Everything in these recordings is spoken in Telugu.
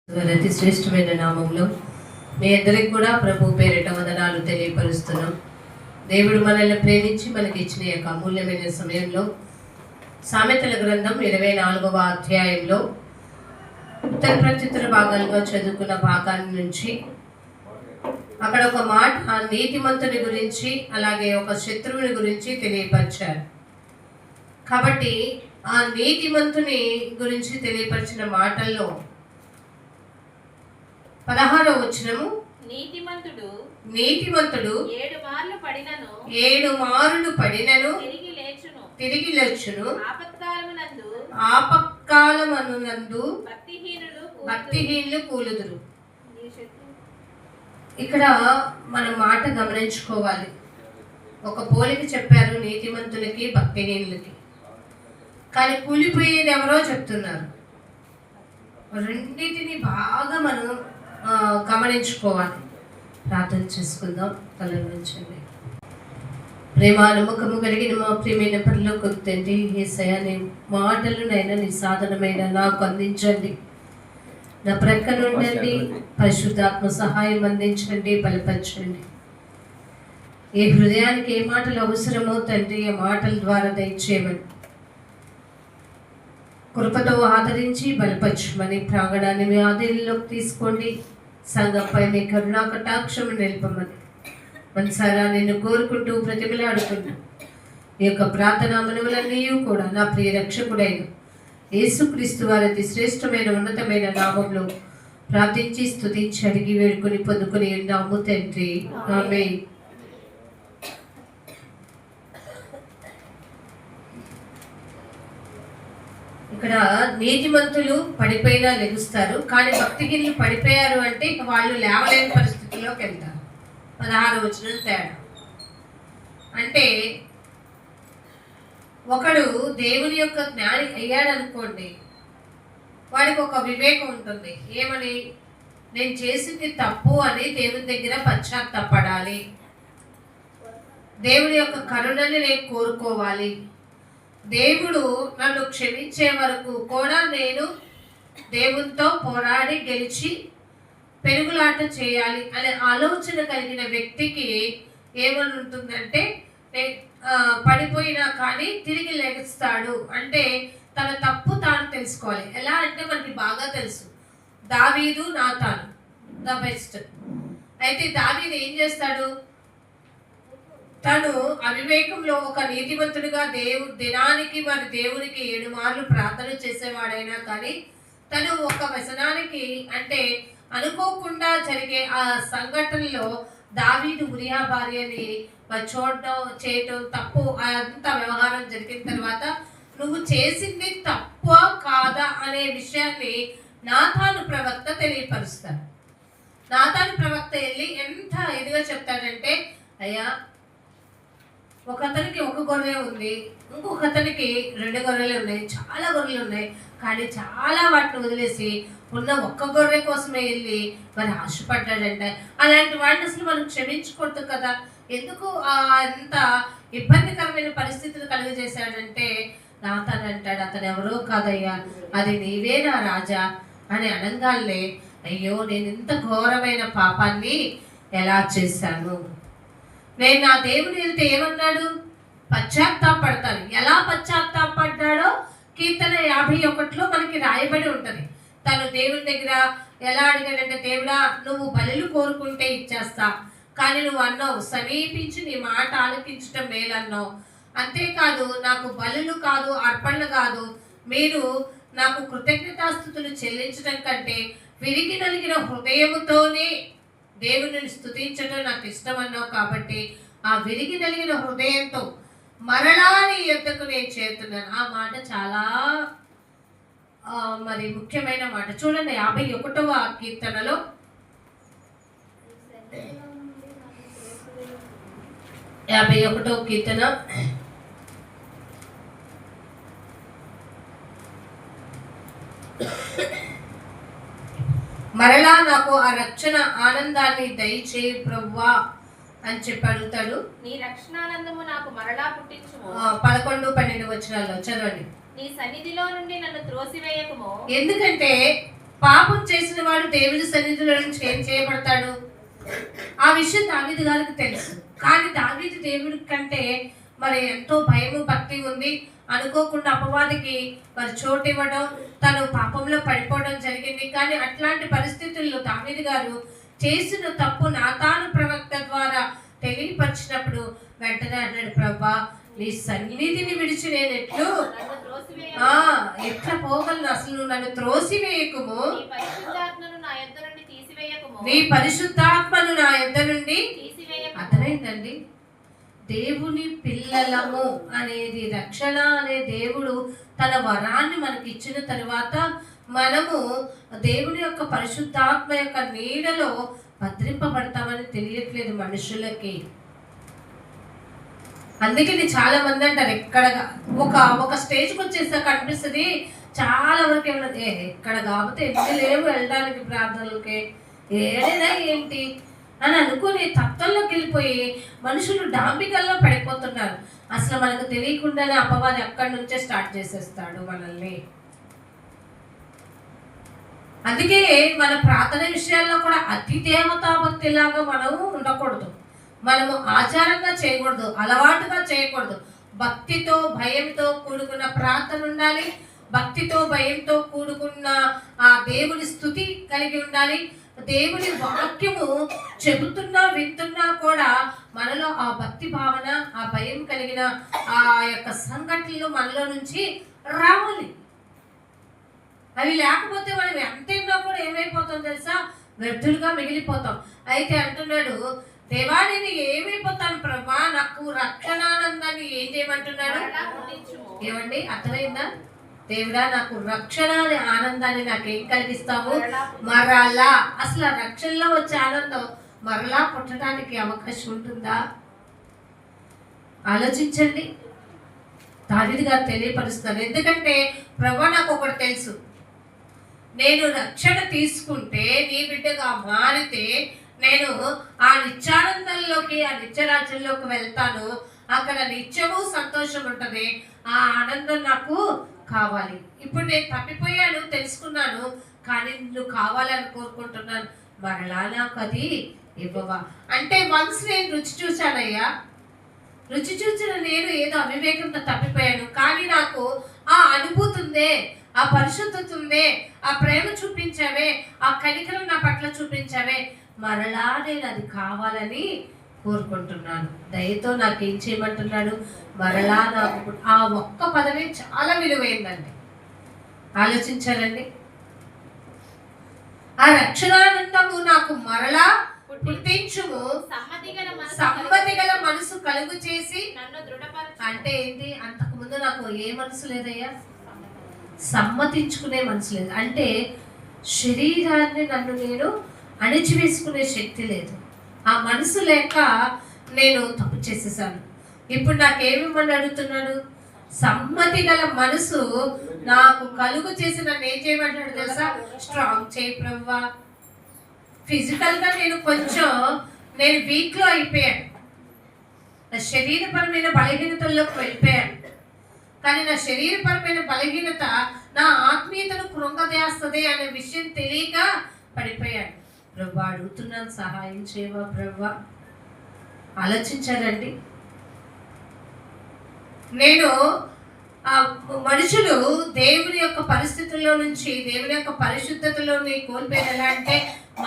అతి శ్రేష్టమైన నామంలో మీ అందరికి కూడా ప్రభు పేరిట వందనాలు తెలియపరుస్తున్నాం. దేవుడు మనల్ని ప్రేమించి మనకి ఇచ్చిన యొక్క అమూల్యమైన సమయంలో సామెతల గ్రంథం 24వ అధ్యాయంలో ఉత్తర ప్రత్యుత్తర భాగాలుగా చదువుకున్న భాగాన్ని నుంచి అక్కడ ఒక మాట నీతిమంతుని గురించి అలాగే ఒక శత్రువుని గురించి తెలియపరిచారు. కాబట్టి ఆ నీతిమంతుని గురించి తెలియపరిచిన మాటల్లో 16వ వచనము, నీతిమంతుడు 7 మార్లు పడినను తిరిగి లేచును, ఆపత్కాలమునందు భక్తిహీనులు కూలుదురు. ఇక్కడ మనం మాట గమనించుకోవాలి. ఒక పోలిక చెప్పారు నీతిమంతులకి భక్తిహీనులకి, కానీ కూలిపోయేది ఎవరో చెప్తున్నారు. రెండింటిని బాగా మనం గమనించుకోవాలి. ప్రార్థన చేసుకుందాం. తలవంచండి. ప్రేమ నమ్మకము కలిగిన మా ప్రియమైన పరలోకపు తండ్రి యేసయ్యా, నీ మాటలు నైనా నీ సాధనమైన నాకు అందించండి. నా ప్రక్కన ఉండండి. పరిశుద్ధాత్మ సహాయం అందించండి, బలపరచండి. ఏ హృదయానికి ఏ మాటలు అవసరమో తండ్రి ఆ మాటల ద్వారా దయచేయమని కృపతో ఆదరించి బలపరచమని ప్రాంగణాన్ని మీ ఆధీనంలోకి తీసుకోండి. సంఘంపై మీ కరుణా కటాక్షము నిలపమని మనసారా నేను కోరుకుంటూ ప్రతిమలాడుకుంటూ ఈ యొక్క ప్రార్థనా మనవులన్నీ కూడా నా ప్రియ రక్షకుడైన యేసుక్రీస్తు వారి అతి శ్రేష్టమైన ఉన్నతమైన నామంలో ప్రార్థించి స్తుతించి అడిగి వేడుకొని పొందుకొని ఉన్నాము తండ్రి, ఆమేన్. ఇక్కడ నీతిమంతులు పడిపోయినా లెగుస్తారు, కానీ భక్తిహీనులు పడిపోయారు అంటే ఇక వాళ్ళు లేవలేని పరిస్థితుల్లోకి వెళ్తారు. 16వ వచనం తేడా అంటే ఒకడు దేవుని యొక్క జ్ఞాని అయ్యాడనుకోండి, వాడికి ఒక వివేకం ఉంటుంది. ఏమని? నేను చేసింది తప్పు అని దేవుని దగ్గర పశ్చాత్తాపడాలి, దేవుని యొక్క కరుణని నేను కోరుకోవాలి, దేవుడు నన్ను క్షమించే వరకు కూడా నేను దేవునితో పోరాడి గెలిచి పెరుగులాట చేయాలి అనే ఆలోచన కలిగిన వ్యక్తికి ఏమని ఉంటుందంటే, పడిపోయినా కానీ తిరిగి లెగుస్తాడు. అంటే తన తప్పు తాను తెలుసుకోవాలి. ఎలా అంటే మనకి బాగా తెలుసు, దావీదు నాతాను ద బెస్ట్. అయితే దావీదు ఏం చేస్తాడు? తను అవివేకంలో ఒక నీతిమంతుడిగా దినానికి మరి దేవునికి 7 మార్లు ప్రార్థన చేసేవాడైనా కానీ తను ఒక వ్యసనానికి అంటే అనుకోకుండా జరిగే ఆ సంఘటనలో దావీదు ఉరియా భార్యని చూడటం చేయటం తప్పు, అంత వ్యవహారం జరిగిన తర్వాత నువ్వు చేసింది తప్ప కాదా అనే విషయాన్ని నాతాను ప్రవక్త తెలియపరుస్తాడు. నాతాను ప్రవక్త వెళ్ళి ఎంత ఇదిగా చెప్తాడంటే, అయ్యా ఒకతనికి ఒక గొర్రె ఉంది, ఇంకొకతనికి 2 గొర్రెలు ఉన్నాయి, చాలా గొర్రెలు ఉన్నాయి, కానీ చాలా వాటిని వదిలేసి ఉన్న ఒక్క గొర్రె కోసమే వెళ్ళి మరి ఆశపడ్డాడంట. అలాంటి వాడిని అసలు మనం క్షమించకూడదు కదా, ఎందుకు అంత ఇబ్బందికరమైన పరిస్థితులు కలుగజేశాడంటే నాతాను అంటాడు, అతను ఎవరో కాదయ్యా, అది నీవే నా రాజా అని అనగానే, అయ్యో నేను ఇంత ఘోరమైన పాపాన్ని ఎలా చేశాను, నేను నా దేవుని వెళ్తే ఏమన్నాడు? పశ్చాత్తాపడతాను. ఎలా పశ్చాత్తాపడ్డాడో కీర్తన 51లో మనకి రాయబడి ఉంటుంది. తను దేవుని దగ్గర ఎలా అడిగాడంటే, దేవుడా నువ్వు బలులు కోరుకుంటే ఇచ్చేస్తా, కానీ నువ్వు అన్నావు సమీపించి నీ మాట ఆలకించటం మేలన్నావు. అంతేకాదు నాకు బలులు కాదు, అర్పణలు కాదు, మీరు నాకు కృతజ్ఞతాస్తుతులు చెల్లించడం కంటే విరిగి నలిగిన హృదయముతోనే దేవుని స్తుతించడం నాకు ఇష్టం అన్నావు. కాబట్టి ఆ విరిగి నలిగిన హృదయంతో మరలా నీ యొద్దకు నేను చేరుతున్నాను. ఆ మాట చాలా మరి ముఖ్యమైన మాట. చూడండి 51వ కీర్తనలో 51వ కీర్తన మరలా నాకు ఆ రక్షణ ఆనందాన్ని దయచేయి ప్రభువా అని చెప్పి అడుగుతాడు. నీ రక్షణానందము నాకు మరలా పుట్టించుము. 11, 12 వచనాల్లో చదవండి. నీ సన్నిధిలో నుండి నన్ను త్రోసివేయకుము. ఎందుకంటే పాపం చేసిన వాడు దేవుని సన్నిధిలో నుంచి ఏం చేయబడతాడు? ఆ విషయం దావీదు గారికి తెలుసు. కానీ దావీదు దేవుడి కంటే మరి ఎంతో భయము భక్తి ఉంది. అనుకోకుండా అపవాదికి మరి చోటు ఇవ్వడం, తను పాపంలో పడిపోవడం జరిగింది. కానీ అట్లాంటి పరిస్థితుల్లో దావీదు గారు చేసిన తప్పు నాతాను ప్రవక్త ద్వారా తెలియపరిచినప్పుడు వెంటనే అన్నాడు, ప్రభా నీ సన్నిధిని విడిచి నేను ఎట్లా పోగలను? అసలు నువ్వు నన్ను త్రోసివేయకుము, నీ పరిశుద్ధాత్మను నా యొద్ద నుండి అర్థమైందండి. దేవుని పిల్లలము అనేది, రక్షణ అనే దేవుడు తన వరాన్ని మనకి ఇచ్చిన తర్వాత మనము దేవుని యొక్క పరిశుద్ధాత్మ యొక్క నీడలో భద్రింపబడతామని తెలియట్లేదు మనుషులకి. అందుకని చాలా మంది అంటారు, ఒక స్టేజ్కి వచ్చేసాక అనిపిస్తుంది చాలా వరకు ఏమన్నా ఎక్కడ కాకపోతే ఎన్ని లేవు వెళ్ళడానికి ప్రార్థనలకి, ఏడైనా ఏంటి అని అనుకుని తత్వంలోకి వెళ్ళిపోయి మనుషులు డాంబికల్లో పడిపోతున్నారు. అసలు మనకు తెలియకుండానే అపవాది అక్కడి నుంచే స్టార్ట్ చేసేస్తాడు మనల్ని. అందుకే మన ప్రార్థన విషయాల్లో కూడా అతి దేవతాభక్తిలాగా మనము ఉండకూడదు. మనము ఆచారంగా చేయకూడదు, అలవాటుగా చేయకూడదు. భక్తితో భయంతో కూడుకున్న ప్రార్థన ఉండాలి. భక్తితో భయంతో కూడుకున్న ఆ దేవుని స్తుతి కలిగి ఉండాలి. దేవుని వాక్యము చెబుతున్నా వింటున్నా కూడా మనలో ఆ భక్తి భావన, ఆ భయం కలిగిన ఆ యొక్క సంఘటనలు మనలో నుంచి రావాలి. అవి లేకపోతే మనం ఎంతైనా కూడా ఏమైపోతాం తెలుసా? వ్యర్థులుగా మిగిలిపోతాం. అయితే అంటున్నాడు, దేవా నేను ఏమైపోతాను ప్రభా, నాకు రక్షణానందాన్ని ఏం చేయమంటున్నాడు? ఏమండి అర్థమైందా? దేవుడా నాకు రక్షణ అనే ఆనందాన్ని నాకేం కలిగిస్తావు? మరలా. అసలు రక్షణలో వచ్చే ఆనందం మరలా పుట్టడానికి అవకాశం ఉంటుందా? ఆలోచించండి. దావీదు గారు తెలియపరుస్తారు. ఎందుకంటే ప్రభా నాకు ఒకటి తెలుసు, నేను రక్షణ తీసుకుంటే నీ బిడ్డగా మారితే నేను ఆ నిత్యానందంలోకి, ఆ నిత్యరాజ్యంలోకి వెళ్తాను. అక్కడ నిత్యము సంతోషం ఉంటుంది. ఆ ఆనందం నాకు కావాలి. ఇప్పుడు నేను తప్పిపోయాను, తెలుసుకున్నాను, కానీ నువ్వు కావాలని కోరుకుంటున్నాను. మరలా నాకు అది ఇవ్వవా అంటే వన్స్ నేను రుచి చూశానయ్యా, రుచి చూసిన నేను ఏదో అవివేకంతో తప్పిపోయాను, కానీ నాకు ఆ అనుభూతి ఉందే, ఆ పరిశుద్ధత ఉందే, ఆ ప్రేమ చూపించావే, ఆ కనికరం నా పట్ల చూపించావే, మరలా నేను అది కావాలని కోరుకుంటున్నాను. దయతో నాకేం చేయమంటున్నాడు? మరలా నాకు. ఆ ఒక్క పదవి చాలా విలువైందండి. ఆలోచించారండి. ఆ రక్షణానందము నాకు మరలా పుట్టించుము, సమ్మతి గల మనసు కలుగు చేసి నన్ను దృఢపరచు. అంటే ఏంటి? అంతకు ముందు నాకు ఏ మనసు లేదయ్యా? సమ్మతించుకునే మనసు లేదు. అంటే శరీరాన్ని నన్ను నేను అణిచివేసుకునే శక్తి లేదు. ఆ మనసు లేక నేను తప్పు చేసేసాను. ఇప్పుడు నాకేమిమ్మని అడుగుతున్నాడు? సమ్మతి గల మనసు నాకు కలుగు చేసి నన్ను ఏం చేయమంటాడు తెలుసా? స్ట్రాంగ్ చేయి ప్రభువా. ఫిజికల్గా నేను వీక్లో అయిపోయాను, నా శరీరపరమైన బలహీనతల్లోకి వెళ్ళిపోయాను. కానీ నా శరీరపరమైన బలహీనత నా ఆత్మీయతను కృంగదేస్తుంది అనే విషయం తెలియక పడిపోయాను. ప్రభు అడుగుతున్నాను, సహాయం చేయవా ప్రభు? ఆలోచించారండి. నేను మనుషులు దేవుని యొక్క పరిస్థితుల్లో నుంచి, దేవుని యొక్క పరిశుద్ధతలోని కోల్పోయిన ఎలా అంటే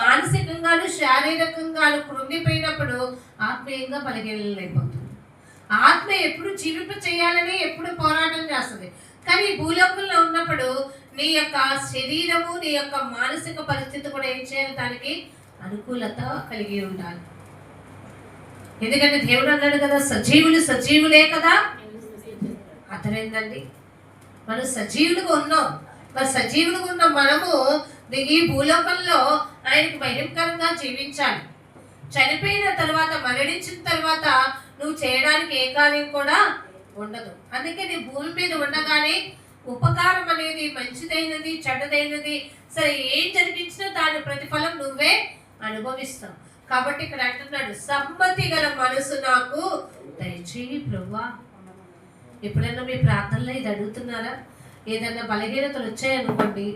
మానసికంగాను శారీరకంగాను కృంగిపోయినప్పుడు ఆత్మీయంగా బలహీనమైపోతుంది. ఆత్మ ఎప్పుడు జీవింప చేయాలని ఎప్పుడు పోరాటం చేస్తుంది. కానీ భూలోకంలో ఉన్నప్పుడు నీ యొక్క శరీరము, నీ యొక్క మానసిక పరిస్థితి కూడా ఏం చేయాలి? దానికి అనుకూలత కలిగి ఉండాలి. ఎందుకంటే దేవుడు అన్నాడు కదా, సజీవులే కదా. అర్థమైందండి? మనం సజీవులుగా ఉన్నాం. మరి సజీవులుగా ఉన్న మనము ఈ భూలోకంలో ఆయనకు భయంకరంగా జీవించాలి. చనిపోయిన తర్వాత, మరణించిన తర్వాత నువ్వు చేయడానికి ఏ కార్యం కూడా ఉండదు. అందుకే నీ భూమి మీద ఉండగానే ఉపకారం అనేది మంచిదైనది, చెడ్డదైనది, సరే ఏం జరిగించినా దాని ప్రతిఫలం నువ్వే అనుభవిస్తావు. కాబట్టి ఇక్కడ అంటున్నాడు, సమ్మతి గల మనసు నాకు దయచేయి ప్రభువా. ఎప్పుడైనా మీ ప్రార్థనలో ఇది అడుగుతున్నారా? ఏదైనా బలహీనతలు వచ్చాయనుకోండి,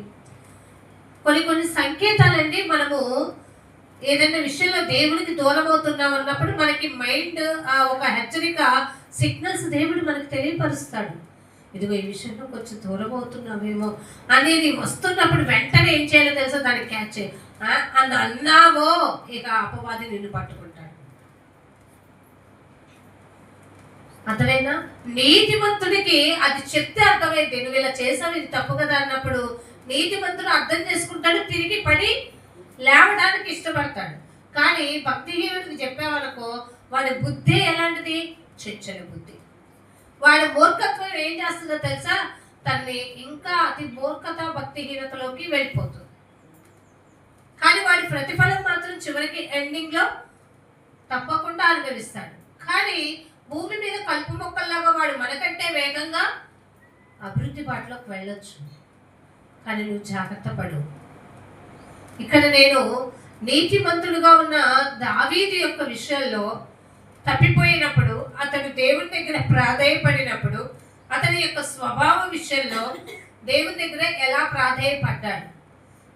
కొన్ని కొన్ని సంకేతాలండి. మనము ఏదైనా విషయంలో దేవునికి దూరం అవుతున్నాం అన్నప్పుడు మనకి మైండ్ ఒక హెచ్చరిక సిగ్నల్స్ దేవుడు మనకు తెలియపరుస్తాడు. ఇదిగో ఈ విషయంలో కొంచెం దూరం అవుతున్నామేమో అనేది వస్తున్నప్పుడు వెంటనే ఏం చేయాలో తెలుసా, దాన్ని క్యాచ్ చేయి. అని అన్నావో ఇక అపవాది నిన్ను పట్టుకుంటాడు. అర్థమైనా? నీతిమంతుడికి అది చెప్తే అర్థమైంది, నువ్వు ఇలా చేసావు ఇది తప్పు కదా అన్నప్పుడు నీతిమంతుడు అర్థం చేసుకుంటాడు, తిరిగి పడి లేవడానికి ఇష్టపడతాడు. కానీ భక్తిహీనుడికి చెప్పేవాళ్ళకో వాడి బుద్ధి ఎలాంటిది, చంచల బుద్ధి. వాడి మూర్ఖత్వం ఏం చేస్తుందో తెలుసా, తన్ని ఇంకా అతి మూర్ఖత భక్తిహీనతలోకి వెళ్ళిపోతుంది. కానీ వాడి ప్రతిఫలం మాత్రం చివరికి ఎండింగ్ లో తప్పకుండా అనుభవిస్తాడు. కానీ భూమి మీద కలుపు మొక్కల్లాగా వాడు మనకంటే వేగంగా అభివృద్ధి బాటలోకి వెళ్ళొచ్చు. కానీ నువ్వు జాగ్రత్త పడు. ఇక్కడ నేను నీతిమంతుడుగా ఉన్న దావీదు యొక్క విషయంలో తప్పిపోయినప్పుడు, అతడు దేవుని దగ్గర ప్రాధేయపడినప్పుడు, అతని యొక్క స్వభావ విషయంలో దేవుని దగ్గర ఎలా ప్రాధేయపడ్డాడు.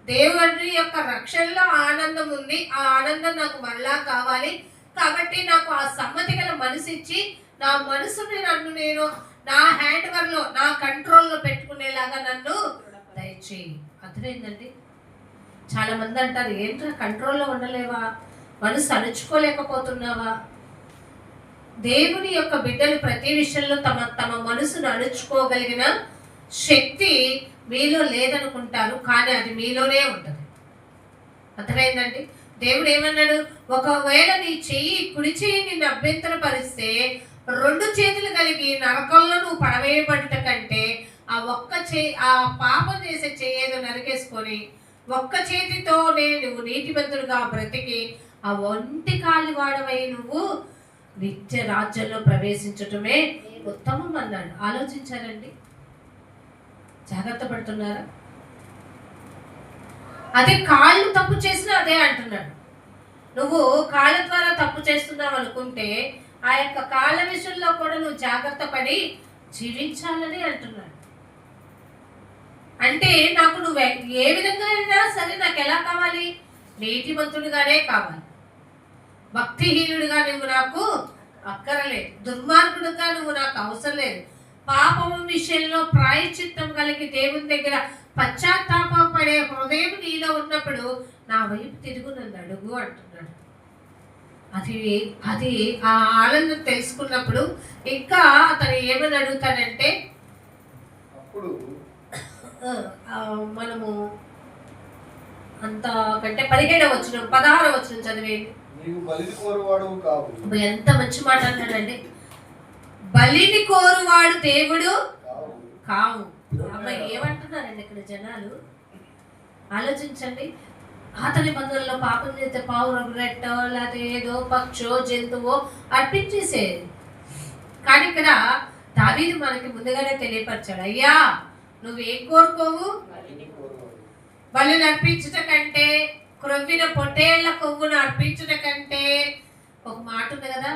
దేవుని యొక్క రక్షణలో ఆనందం ఉంది, ఆ ఆనందం నాకు మరలా కావాలి, కాబట్టి నాకు ఆ సమ్మతి గల మనసు ఇచ్చి నా మనసుని నేను నా హ్యాండ్ వర్లో నా కంట్రోల్లో పెట్టుకునేలాగా నన్ను దయచేయి. అర్థమైందండి? చాలా మంది అంటారు, ఏంట్రా కంట్రోల్లో ఉండలేవా, మనసు అణుచుకోలేకపోతున్నావా? దేవుని యొక్క బిడ్డలు ప్రతి విషయంలో తమ మనసును అణుచుకోగలిగిన శక్తి మీలో లేదనుకుంటారు, కానీ అది మీలోనే ఉంటుంది. అర్థమైందండి? దేవుడు ఏమన్నాడు, ఒకవేళ నీ చెయ్యి కుడి చెయ్యి నిన్ను అభ్యంతరపరిస్తే 2 చేతులు కలిగి నరకంలో నువ్వు పడవేయబడుట కంటే ఆ పాపం చేసే చెయ్యేదో నరికేసుకొని ఒక్క చేతితోనే నువ్వు నీతిమంతుడుగా బ్రతికి ఆ ఒంటి కాలి వాడవై నువ్వు నిత్య రాజ్యంలో ప్రవేశించటమే ఉత్తమం అన్నాడు. ఆలోచించారండి? జాగ్రత్త పడుతున్నారా? అదే కాళ్ళు తప్పు చేసినా అదే అంటున్నాడు. నువ్వు కాళ్ళ ద్వారా తప్పు చేస్తున్నావు అనుకుంటే ఆ యొక్క కాళ్ళ విషయంలో కూడా నువ్వు జాగ్రత్త పడి జీవించాలని అంటున్నాడు. అంటే నాకు నువ్వు ఏ విధంగా అయినా సరే నాకు ఎలా కావాలి, నీతిమంతుడిగానే కావాలి. భక్తిహీనుడిగా నువ్వు నాకు అక్కరలేదు, దుర్మార్గుడిగా నువ్వు నాకు అవసరం లేదు. పాపం విషయంలో ప్రాయశ్చిత్తం కలిగి దేవుని దగ్గర పశ్చాత్తాపడే హృదయం నీలో ఉన్నప్పుడు నా వైపు తిరుగు నన్ను అడుగు అంటున్నాడు. అది ఆ ఆనందం తెలుసుకున్నప్పుడు ఇంకా అతను ఏమని అడుగుతాడంటే, మనము అంతకంటే 17వ వచనం 16వ వచనం చదివేయండి. ఎంత మంచి మాట అన్నాడండి, బలిని కోరువాడు దేవుడు కావు. అమ్మాయి ఏమంటున్నారండి ఇక్కడ జనాలు? ఆలోచించండి. అతని బంధువుల్లో పాపం చేస్తే పావురం రెట్టో లేకపోతే ఏదో పక్షో జంతువో అర్పించేసేది. కానీ ఇక్కడ దావీదు మనకి ముందుగానే తెలియపరిచాడు, అయ్యా నువ్వేం కోరుకోవు, బలిని అర్పించుట కంటే, క్రొవ్విన పొట్టేళ్ల కొవ్వును అర్పించుట కంటే, ఒక మాట ఉంది కదా,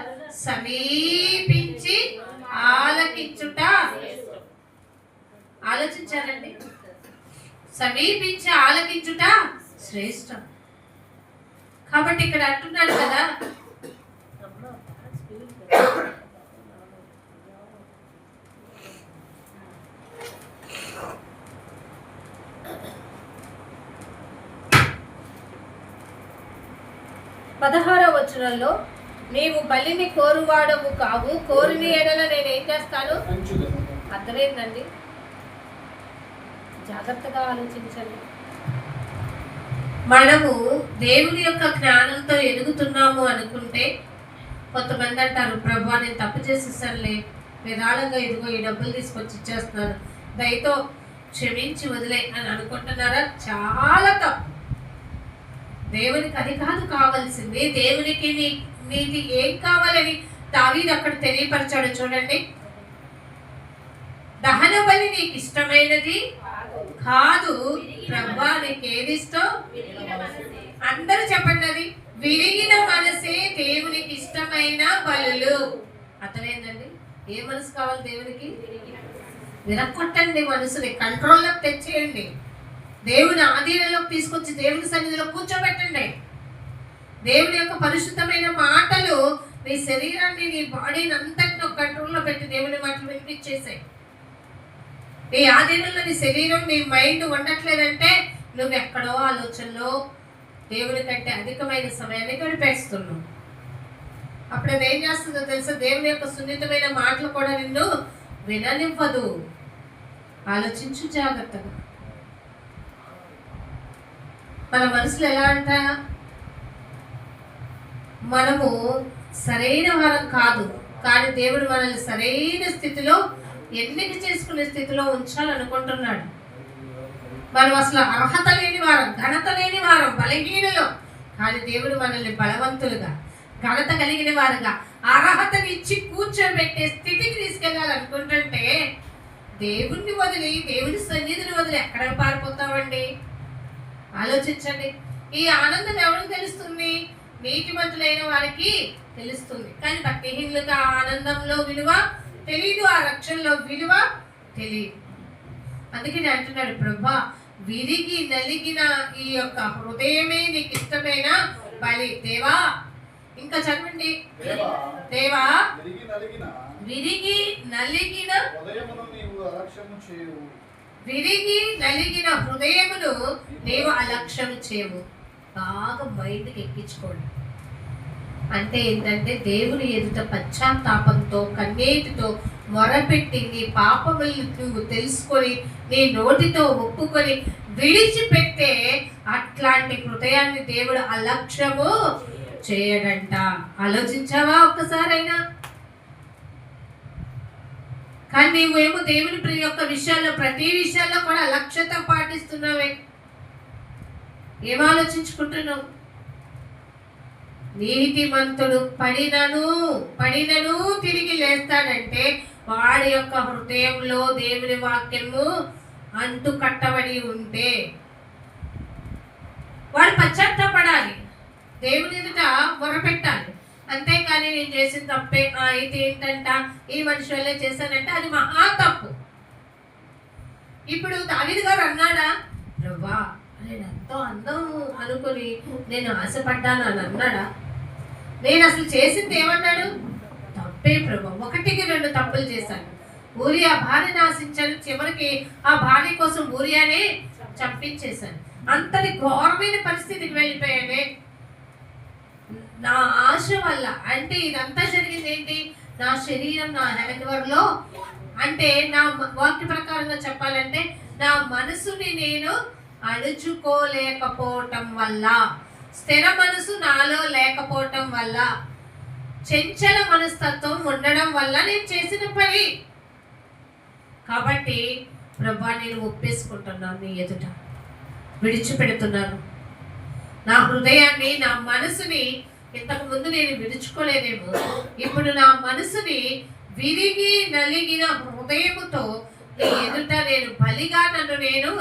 సమీపించి ఆలకించుట. ఆలోచించారండి? సమీపించి ఆలకించుట శ్రేష్టం. కాబట్టి ఇక్కడ అంటున్నాడు కదా, పదహారవ వచనంలో నీవు బలిని కోరువాడవు కావు, కోరిని ఎడల నేనేం చేస్తాను. అర్థమైందండి? జాగ్రత్తగా ఆలోచించండి. మనము దేవుని యొక్క జ్ఞానంతో ఎదుగుతున్నాము అనుకుంటే, కొంతమంది అంటారు, ప్రభు నేను తప్పు చేసేసానులే, విరాళంగా ఇదిగో ఈ డబ్బులు తీసుకొచ్చి ఇచ్చేస్తున్నాను, దయతో క్షమించి వదిలే అని అనుకుంటున్నారా? చాలా తప్పు. దేవునికి అది కాదు కావాల్సింది. దేవునికి నీది ఏం కావాలని దావీదు అక్కడ తెలియపరిచాడు. చూడండి, దహన బలి నీకు ఇష్టమైనది కాదు, ప్రభా నీకు ఏది ఇష్టం? అందరూ చెప్పండి, అది విరిగిన మనసే దేవునికి ఇష్టమైన బలులు. అర్థమైందండి? ఏ మనసు కావాలి దేవునికి? విరక్కొట్టండి, మనసుని కంట్రోల్లోకి తెచ్చేయండి. దేవుని ఆధీనంలోకి తీసుకొచ్చి దేవుని సన్నిధిలో కూర్చోబెట్టండి. దేవుని యొక్క పరిశుద్ధమైన మాటలు నీ శరీరాన్ని, నీ బాడీని అంతటిని కంట్రోల్లో పెట్టి దేవుని మాటలు వినిపించేసాయి. నీ ఆధీనంలో నీ శరీరం, నీ మైండ్ ఉండట్లేదంటే నువ్వు ఎక్కడో ఆలోచనలో దేవుని కంటే అధికమైన సమయాన్ని గడిపేస్తున్నావు. అప్పుడు అది ఏం చేస్తుందో తెలుసా? దేవుని యొక్క సున్నితమైన మాటలు కూడా నిన్ను విననివ్వదు. ఆలోచించు జాగ్రత్తగా. మన మనసులు ఎలా అంట, మనము సరైన వారం కాదు, కానీ దేవుడు మనల్ని సరైన స్థితిలో ఎన్నిక చేసుకునే స్థితిలో ఉంచాలనుకుంటున్నాడు. మనం అసలు అర్హత లేని వారం, ఘనత లేని వారం, బలహీనలో, కానీ దేవుడు మనల్ని బలవంతులుగా, ఘనత కలిగిన వారుగా, అర్హతని ఇచ్చి కూర్చోబెట్టే స్థితికి తీసుకెళ్ళాలనుకుంటుంటే దేవుణ్ణి వదిలి, దేవుని సన్నిధిని వదిలి ఎక్కడికి పారిపోతామండి? ఆలోచించండి. ఈ ఆనందం ఎవరికి తెలుస్తుంది? నీతిమంతులైన వారికి తెలుస్తుంది. కానీ భక్తిహీనులకు ఆ ఆనందంలో విలువ తెలియదు, ఆ రక్షణలో విలువ తెలియదు. అందుకని అంటున్నాడు, ప్రభా విరిగి నలిగిన ఈ యొక్క హృదయమే నీకు ఇష్టమైన బలి. దేవా, ఇంకా చదవండి. దేవా విరిగి నలిగిన హృదయమును నీవు అలక్ష్యము చేయవు. బాగా మైండ్కి ఎక్కించుకోండి. అంటే ఏంటంటే దేవుని ఎదుట పశ్చాత్తాపంతో, కన్నీటితో మొరపెట్టి నీ పాపములు నువ్వు తెలుసుకొని నీ నోటితో ఒప్పుకొని విడిచిపెట్టే అట్లాంటి హృదయాన్ని దేవుడు అలక్ష్యము చేయడంట. ఆలోచించావా ఒక్కసారైనా? కానీ నీవేమో దేవుని యొక్క విషయాల్లో, ప్రతి విషయాల్లో కూడా అలక్ష్యత పాటిస్తున్నావే. ఏం ఆలోచించుకుంటున్నావు? నీతిమంతుడు పడినను తిరిగి లేస్తాడంటే వాడి యొక్క హృదయంలో దేవుని వాక్యము అంటు కట్టబడి ఉంటే వాడు పశ్చాత్తాపడాలి, దేవుని ఎదుట మొరపెట్టాలి. అంతేకాని నేను చేసిన తప్పే, అయితే ఏంటంట, ఈ మనిషి వల్లే చేశానంటే అది మహా తప్పు. ఇప్పుడు దావీదు గారు అన్నాడా, ప్రభా నేను ఎంతో అందం అనుకుని నేను ఆశపడ్డాను అని అన్నాడా? నేను అసలు చేసింది ఏమన్నాడు? తప్పే ప్రభా, 1కి 2 తప్పులు చేశాను. ఊరియా భార్యను ఆశించాను, చివరికి ఆ భార్య కోసం ఊరియానే చంపించేశాను. అంతటి ఘోరమైన పరిస్థితికి వెళ్ళిపోయానే నా ఆశ వల్ల. అంటే ఇదంతా జరిగింది ఏంటి? నా శరీరం నా వెనకవరలో, అంటే నా వాక్య ప్రకారంగా చెప్పాలంటే నా మనసుని నేను అణుచుకోలేకపోవటం వల్ల, స్థిర మనసు నాలో లేకపోవటం వల్ల, చంచల మనస్తత్వం ఉండడం వల్ల నేను చేసిన పని. కాబట్టి ప్రభా నేను ఒప్పేసుకుంటున్నాను, నీ ఎదుట విడిచిపెడుతున్నాను. నా హృదయాన్ని, నా మనసుని ఇంతకు ముందు నేను విడుచుకోలేదేమో, ఇప్పుడు నా మనసుని విరిగి నలిగిన హృదయముతో నీ ఎదుట నేను బలిగా నన్ను నేను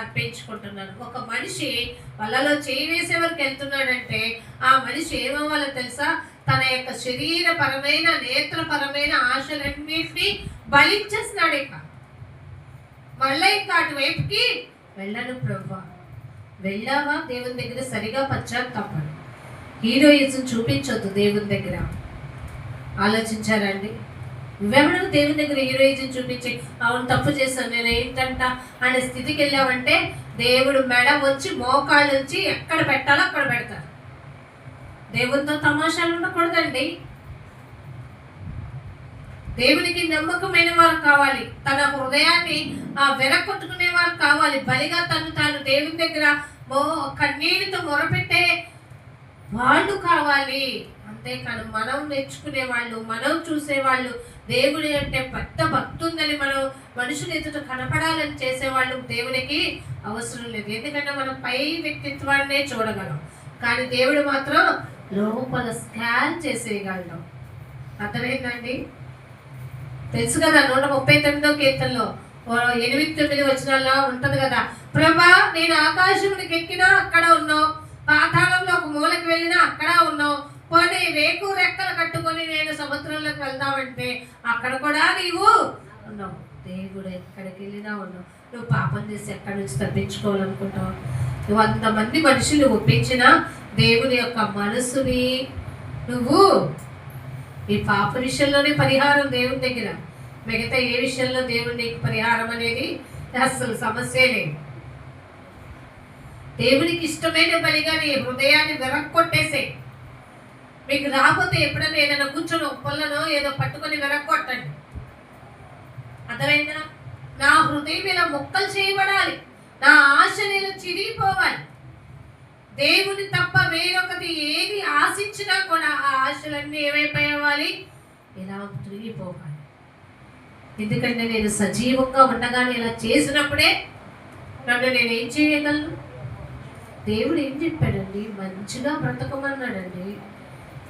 అర్పించుకుంటున్నాను. ఒక మనిషి వలలో చేయి వేసే వరకు వెళ్తున్నాడంటే ఆ మనిషి ఏమవ్వాలో తెలుసా? తన యొక్క శరీరపరమైన, నేత్రపరమైన ఆశలన్నింటినీ బలించేస్తున్నాడు. ఇక మళ్ళీ ఇంకా అటువైపుకి వెళ్ళను ప్రభా. వెళ్ళావా? దేవుని దగ్గర సరిగా పశ్చాత్తాపడు. హీరోయిజం చూపించొద్దు దేవుని దగ్గర. ఆలోచించారండి? నువ్వెవడో దేవుని దగ్గర హీరోయిజం చూపించి అవును తప్పు చేశాను నేను ఏంటంట అనే స్థితికి వెళ్ళావంటే దేవుడు మెడ వచ్చి మోకాళ్ళు వచ్చి ఎక్కడ పెట్టాలో అక్కడ పెడతారు. దేవునితో తమాషాలు ఉండకూడదండి. దేవునికి నమ్మకమైన వారు కావాలి, తన హృదయాన్ని వెరకొట్టుకునే వారు కావాలి, బలిగా తాను దేవుని దగ్గర కన్నీటితో మొరపెట్టే వాళ్ళు కావాలి. అంతేకాదు మనం నేర్చుకునే వాళ్ళు, మనం చూసేవాళ్ళు, దేవుడి అంటే పెద్ద భక్తి ఉందని మనం మనుషులు ఎదుట కనపడాలని చేసేవాళ్ళు దేవునికి అవసరం లేదు. ఎందుకంటే మనం పై వ్యక్తిత్వాన్నే చూడగలం, కానీ దేవుడు మాత్రం లోపల స్కాన్ చేసేయగలడం. అర్థమైందండి? తెలుసు కదా, 139వ కీర్తనలో 8-9 వచనాల్లో ఉంటది కదా, ప్రభా నేను ఆకాశమునికి ఎక్కినా అక్కడ ఉన్నావు, పాతాళంలో ఒక మూలకి వెళ్ళినా అక్కడ ఉన్నావు, పోనీ వేకు రెక్కలు కట్టుకొని నేను సముద్రంలోకి వెళ్దామంటే అక్కడ కూడా నీవు ఉన్నావు. దేవుడు ఎక్కడికి వెళ్ళినా ఉన్నావు. నువ్వు పాపం చేసి ఎక్కడి నుంచి తప్పించుకోవాలనుకుంటావు? నువ్వు అంతమంది మనుషులు ఒప్పించినా దేవుని యొక్క మనసుని నువ్వు ఈ పాప విషయంలోనే పరిహారం దేవుని దగ్గర. మిగతా ఏ విషయంలో దేవుడు నీకు పరిహారం అనేది అసలు సమస్య లేదు. దేవునికి ఇష్టమైన బలిగా నీ హృదయాన్ని విరక్కొట్టేసే. మీకు రాకపోతే ఎప్పుడైనా ఏదైనా కూర్చొని ఒప్పలనో ఏదో పట్టుకొని విరక్కొట్టండి. అర్థమైందా? నా హృదయం ఇలా ముక్కలు చేయబడాలి, నా ఆశ నేను చిరిగిపోవాలి. దేవుని తప్ప వేరొకటి ఏది ఆశించినా కూడా ఆ ఆశలన్నీ ఏమైపోవాలి? ఇలా తిరిగిపోవాలి. ఎందుకంటే నేను సజీవంగా ఉండగానే ఇలా చేసినప్పుడే నన్ను నేనేం చేయగలను? దేవుడు ఏం చెప్పాడండి? మంచిగా బ్రతకమన్నాడండి.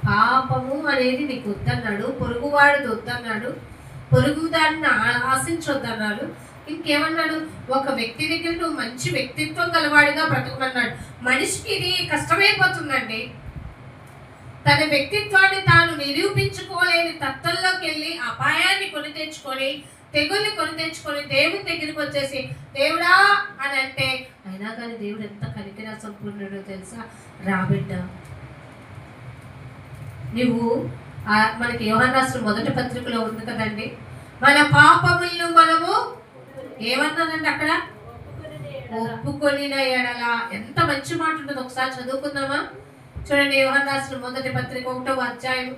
పాపము అనేది నీకు వద్దన్నాడు, పొరుగువాడిది వద్దన్నాడు, పొరుగు దాన్ని ఆశించొద్దన్నాడు. ఇంకేమన్నాడు? ఒక వ్యక్తి దగ్గర నువ్వు మంచి వ్యక్తిత్వం గలవాడిగా బ్రతకమన్నాడు. మనిషికి ఇది కష్టమైపోతుందండి. తన వ్యక్తిత్వాన్ని తాను నిరూపించుకోలేని తత్వంలోకి వెళ్ళి అపాయాన్ని కొని తెచ్చుకొని, తెగుల్ని కొని తెచ్చుకొని దేవుని దగ్గరికి వచ్చేసి దేవుడా అని అంటే, అయినా కానీ దేవుడు ఎంత కనికర సంపూర్ణుడో తెలుసా? రాబిడ్డ, నువ్వు మనకి యోహాను రాసిన మొదటి పత్రికలో ఉంది కదండి, మన పాపములను మనము ఏమన్నానండి అక్కడ? ఒప్పుకొనిన ఎడల. ఎంత మంచి మాట ఉంటుంది, ఒకసారి చదువుకుందామా? చూడండి, యోహాను రాసిన మొదటి పత్రిక 1వ అధ్యాయం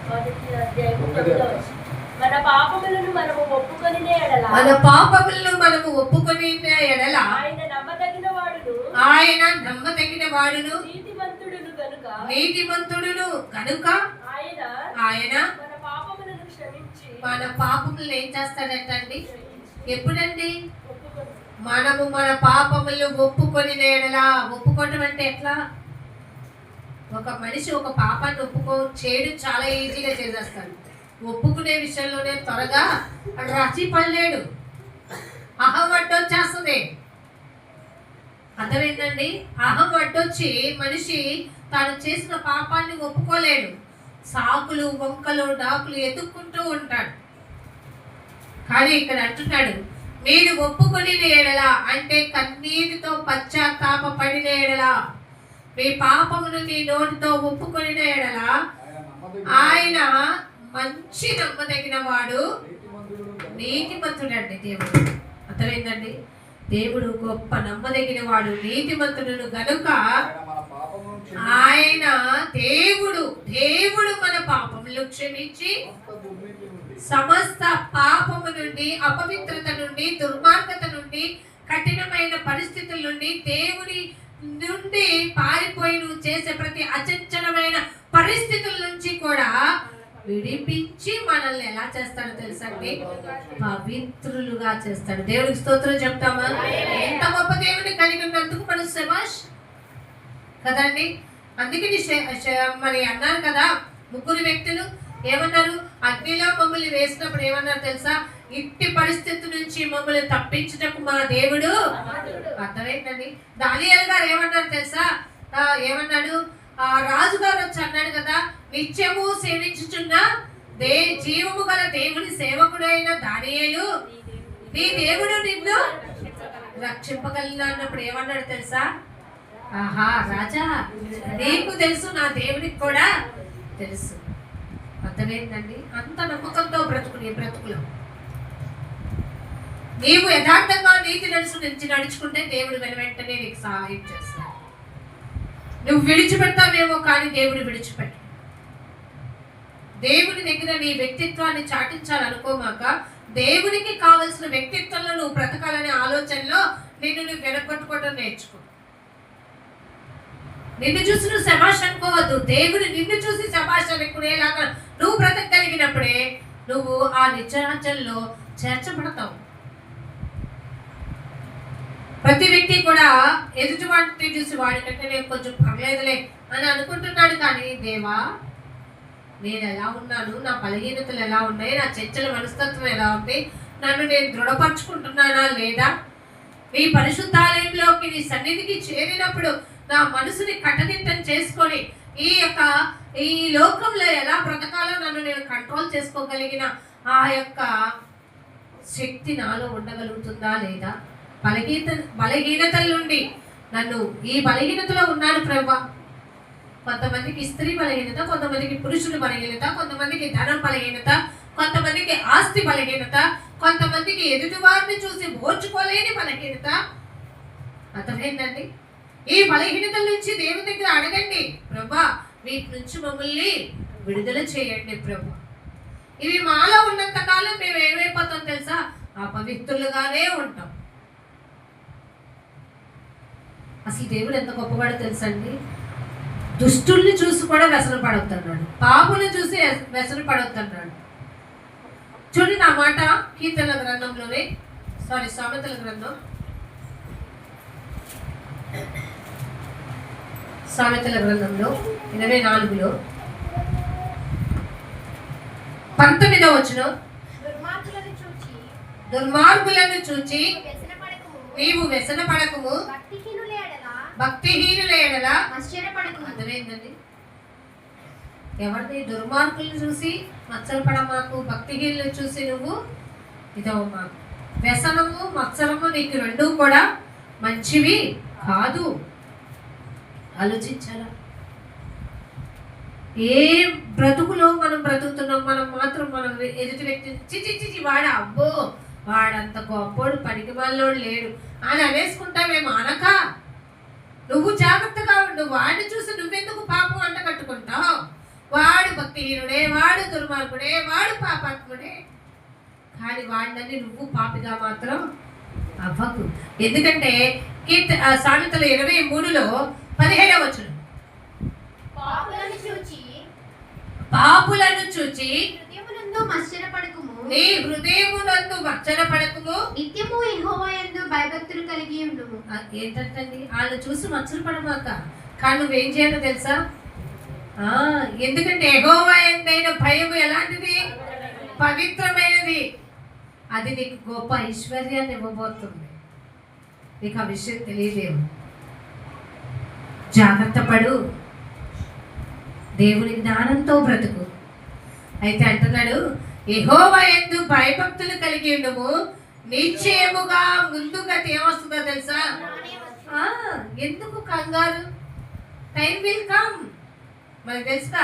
9వ వచనం. మన పాపములను మనము ఒప్పుకొనిన ఎడల ఆయన నమ్మదగిన వాడును నీతిమంతుడును కనుక ఆయన మన పాపములను ఏం చేస్తాడంటండి? ఎప్పుడండి? మనము మన పాపములు ఒప్పుకొని ఎడలా. ఒప్పుకోవటం అంటే ఎట్లా? ఒక మనిషి ఒక పాపాన్ని చేయడం చాలా ఈజీగా చేసేస్తాడు. ఒప్పుకునే విషయంలోనే త్వరగా రాజీ పడలేడు, అహం అడ్డొచ్చేస్తుంది. అర్థమైందండి? అహం అడ్డొచ్చి మనిషి తాను చేసిన పాపాన్ని ఒప్పుకోలేడు. సాకులు వంకలు డాకులు ఎదుక్కుంటూ ఉంటాడు. కానీ ఇక్కడ అంటున్నాడు, మీరు ఒప్పుకొని ఎడలా అంటే కన్నీటితో పశ్చాత్తాప పడిన ఎడలా, మీ పాపమును నీ నోటితో ఒప్పుకొని ఎడలా ఆయన మంచి నమ్మదగిన వాడు నీతిమంతుడు అండి దేవుడు. అర్థమైందండి? దేవుడు గొప్ప నమ్మదగిన వాడు నీతిమంతుడు గనుక ఆయన దేవుడు మన పాపములు క్షమించి సమస్త పాపము నుండి, అపవిత్రత నుండి, దుర్మార్గత నుండి, కఠినమైన పరిస్థితుల నుండి, దేవుని నుండి పారిపోయి నువ్వు చేసే ప్రతి అచంచలమైన పరిస్థితుల నుంచి కూడా విడిపించి మనల్ని ఎలా చేస్తాడో తెలుసండి? పవిత్రులుగా చేస్తాడు. దేవుడికి స్తోత్రం చెప్తామా? ఎంత గొప్ప దేవుడిని కలిగి ఉన్నందుకు మనం శభాష్ కదండి. అందుకని మరి అన్నారు కదా, 3 వ్యక్తులు ఏమన్నారు? అగ్నిలో మమ్మల్ని వేసినప్పుడు ఏమన్నారు తెలుసా? ఇట్టి పరిస్థితి నుంచి మమ్మల్ని తప్పించటకు మా దేవుడు. అర్థమైందండి? దానియేలు గారు ఏమన్నారు తెలుసా? ఏమన్నాడు? రాజుగారు వచ్చి అన్నాడు కదా, నిత్యము సేవించుచున్న జీవము గల దేవుని సేవకుడైన దానియేలు, నీ దేవుడు నిన్ను రక్షింపగలిగిన అన్నప్పుడు ఏమన్నాడు తెలుసా? ఆహా రాజా, నీకు తెలుసు, నా దేవుడికి కూడా తెలుసు. అర్థమైందండి? అంత నమ్మకంతో బ్రతుకులో నీవు యథార్థంగా నీతి నుంచి నడుచుకుంటే దేవుడు వెంటనే నీకు సహాయం చేస్తాడు. నువ్వు విడిచిపెడతావేమో కానీ దేవుడు విడిచిపెట్టు. దేవుని దగ్గర నీ వ్యక్తిత్వాన్ని చాటించాలనుకోమాక, దేవునికి కావలసిన వ్యక్తిత్వంలో నువ్వు బ్రతకాలనే ఆలోచనలో నువ్వు వెనకొట్టుకోవడం నేర్చుకో. నిన్ను చూసి నువ్వు శభాష్ అనుకోవద్దు. దేవుడు నిన్ను చూసి శభాష్ అనుకునేలాగా నువ్వు బ్రతకగలిగినప్పుడే నువ్వు ఆ నిత్యరాజ్యంలో చేర్చబడతావు. ప్రతి వ్యక్తి కూడా ఎదుటి వాటిని చూసి వాడికంటే నేను కొంచెం పర్లేదులే అని అనుకుంటున్నాడు. కానీ దేవా, నేను ఎలా ఉన్నాను, నా బలహీనతలు ఎలా ఉన్నాయి, నా చర్చల మనస్తత్వం ఎలా ఉంది, నన్ను నేను దృఢపరచుకుంటున్నానా లేదా? నీ పరిశుద్ధాలయంలోకి నీ సన్నిధికి చేరినప్పుడు నా మనసుని కట్టదిట్టం చేసుకొని ఈ లోకంలో ఎలా బ్రతకాలో నన్ను నేను కంట్రోల్ చేసుకోగలిగిన ఆ యొక్క శక్తి నాలో ఉండగలుగుతుందా లేదా? బలహీనతల నుండి నన్ను ఈ బలహీనతలో ఉన్నాను ప్రభా. కొంతమందికి స్త్రీ బలహీనత, కొంతమందికి పురుషుడు బలహీనత, కొంతమందికి ధనం బలహీనత, కొంతమందికి ఆస్తి బలహీనత, కొంతమందికి ఎదుటివారిని చూసి ఓర్చుకోలేని బలహీనత. అర్థమైందండి? ఈ బలహీనతల నుంచి దేవుని దగ్గర అడగండి, ప్రభా వీటి నుంచి మమ్మల్ని విడుదల చేయండి ప్రభా. ఇవి మాలో ఉన్నంత కాలం మేము ఏమైపోతాం తెలుసా? అపవిత్రులుగానే ఉంటాం. అసలు దేవుడు ఎంత గొప్పవాడో తెలుసండి. దుష్టుల్ని చూసి కూడా వ్యసన పడవుతున్నాడు, పాపుల్ని చూసి వ్యసన పడవుతున్నాడు. చూడండి నా మాట కీర్తనల గ్రంథంలోనే సామెతల గ్రంథం, సామెతల గ్రంథంలో 24లో 19వ వచనం, దుర్మార్గులను చూచి నీవు వ్యసన పడకము, భక్తిహీనుల ఎడల ఆశ్చర్యపడకు. అర్థమైందండి? ఎవరిని? దుర్మార్గులను చూసి మత్సరపడమాకు, భక్తిహీనులను చూసి నువ్వు ఇదవమాకు. వ్యసనము మత్సరము నీకు రెండూ కూడా మంచివి కాదు. ఆలోచించారా? ఏ బ్రతుకులో మనం బ్రతుకుతున్నాం, మనం మాత్రం మనం ఎదుటి వ్యక్తి చిచి వాడ అబ్బో వాడంత గొప్పోడు పనికి వాళ్ళోడు లేడు అని అనేసుకుంటావేమో. అనక నువ్వు జాగ్రత్తగా ఉండు. వాడిని చూసి నువ్వెందుకు పాపం అంట కట్టుకుంటావు? వాడు భక్తిహీనుడే, వాడు దుర్మార్గుడే, వాడు పాపాత్ముడే. కానీ వాడినని నువ్వు పాపిగా మాత్రం అవ్వకు. ఎందుకంటే సామెతలు 23లో 17వ వచనం, పాపులను చూచి నీ హృదయమునందు మత్సరపడకుము, నిత్యము యెహోవా యందు భయభక్తులు కలిగి ఉండుము. ఏంటంటండి? వాళ్ళు చూసి మత్సరపడమాక. కానీ నువ్వేం చేయాలో తెలుసా? ఎందుకంటే యెహోవా యందైన భయము ఎలాంటిది? పవిత్రమైనది. అది నీకు గొప్ప ఐశ్వర్యాన్ని ఇవ్వబోతుంది. నీకు ఆ విషయం తెలియదేమో. జాగ్రత్త పడు, దేవుని జ్ఞానంతో బ్రతుకు. అయితే అంటున్నాడు, యెహోవా యందు భయభక్తులు కలిగి ఉండము, నిశ్చయముగా ముందుగతి ఏమొస్తుందో తెలుసా? ఎందుకు కంగారు? Time will come. మనకు తెలుసా?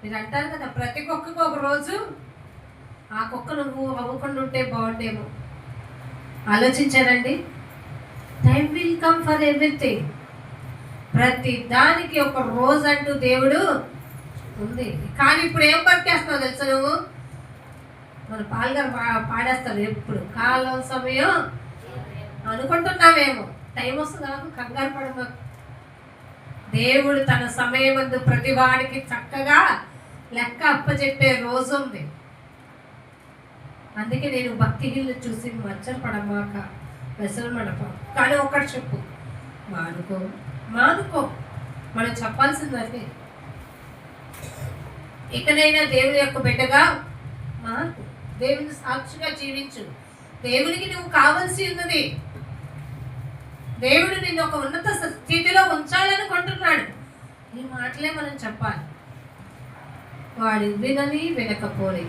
మీరు అంటారు కదా, ప్రతి కుక్కకు ఒక రోజు. ఆ కుక్క నువ్వు అవ్వకుండా ఉంటే బాగుండేమో. ఆలోచించారండి? Time will come for everything. ప్రతి దానికి ఒక రోజు అంటూ దేవుడు ఉంది. కానీ ఇప్పుడు ఏం పనికేస్తున్నావు తెలుసా? నువ్వు మన పాల్గారు పాడేస్తారు ఎప్పుడు కాలం సమయం అనుకుంటున్నావేమో. టైం వస్తుంది నాకు కంగారు పడమ. దేవుడు తన సమయమందు ప్రతి వాడికి చక్కగా లెక్క అప్పచెప్పే రోజు ఉంది. అందుకే నేను భక్తిహీనులు చూసి మచ్చరపడమాక, వ్యసనం పడప. కానీ ఒక్కటి చెప్పు, మానుకో. మనం చెప్పాల్సిందంటే ఇకనైనా దేవుని యొక్క బిడ్డగా మాకు, దేవుని సాక్షిగా జీవించు. దేవునికి నువ్వు కావలసి ఉన్నది. దేవుడు నిన్ను ఒక ఉన్నత స్థితిలో ఉంచాలనుకుంటున్నాడు. ఈ మాటలే మనం చెప్పాలి. వాడు వినని వినకపోని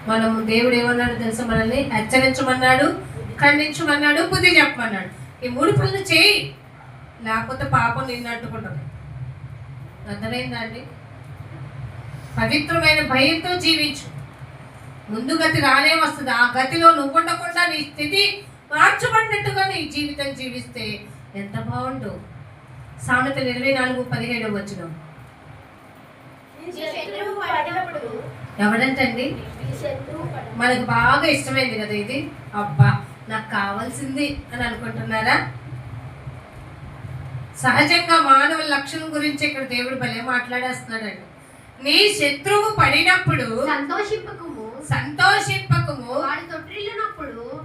మనము దేవుడు ఏమన్నాడు తెలుసా? మనల్ని హెచ్చరించమన్నాడు, ఖండించమన్నాడు, బుద్ధి చెప్పమన్నాడు. ఈ 3 పనులు చేయి, లేకపోతే పాపం నిన్ను అంటుకుంటుంది. అర్థమైందా అండి? పవిత్రమైన భయంతో జీవించు. ముందు గతి రానే వస్తుంది. ఆ గతిలో నువ్వు ఉండకుండా నీ స్థితి మార్చబడినట్టుగా నీ జీవితం జీవిస్తే ఎంత బాగుండు. సామెతలు 24:17 వచనం. ఎవడంటండి? మనకు బాగా ఇష్టమైంది కదా ఇది. అబ్బా నాకు కావాల్సింది అని అనుకుంటున్నారా? సహజంగా మానవ లక్షణం గురించి ఇక్కడ దేవుడు భలే మాట్లాడేస్తున్నాడండి. నీ శత్రువు పడినప్పుడు సంతోషింపకము,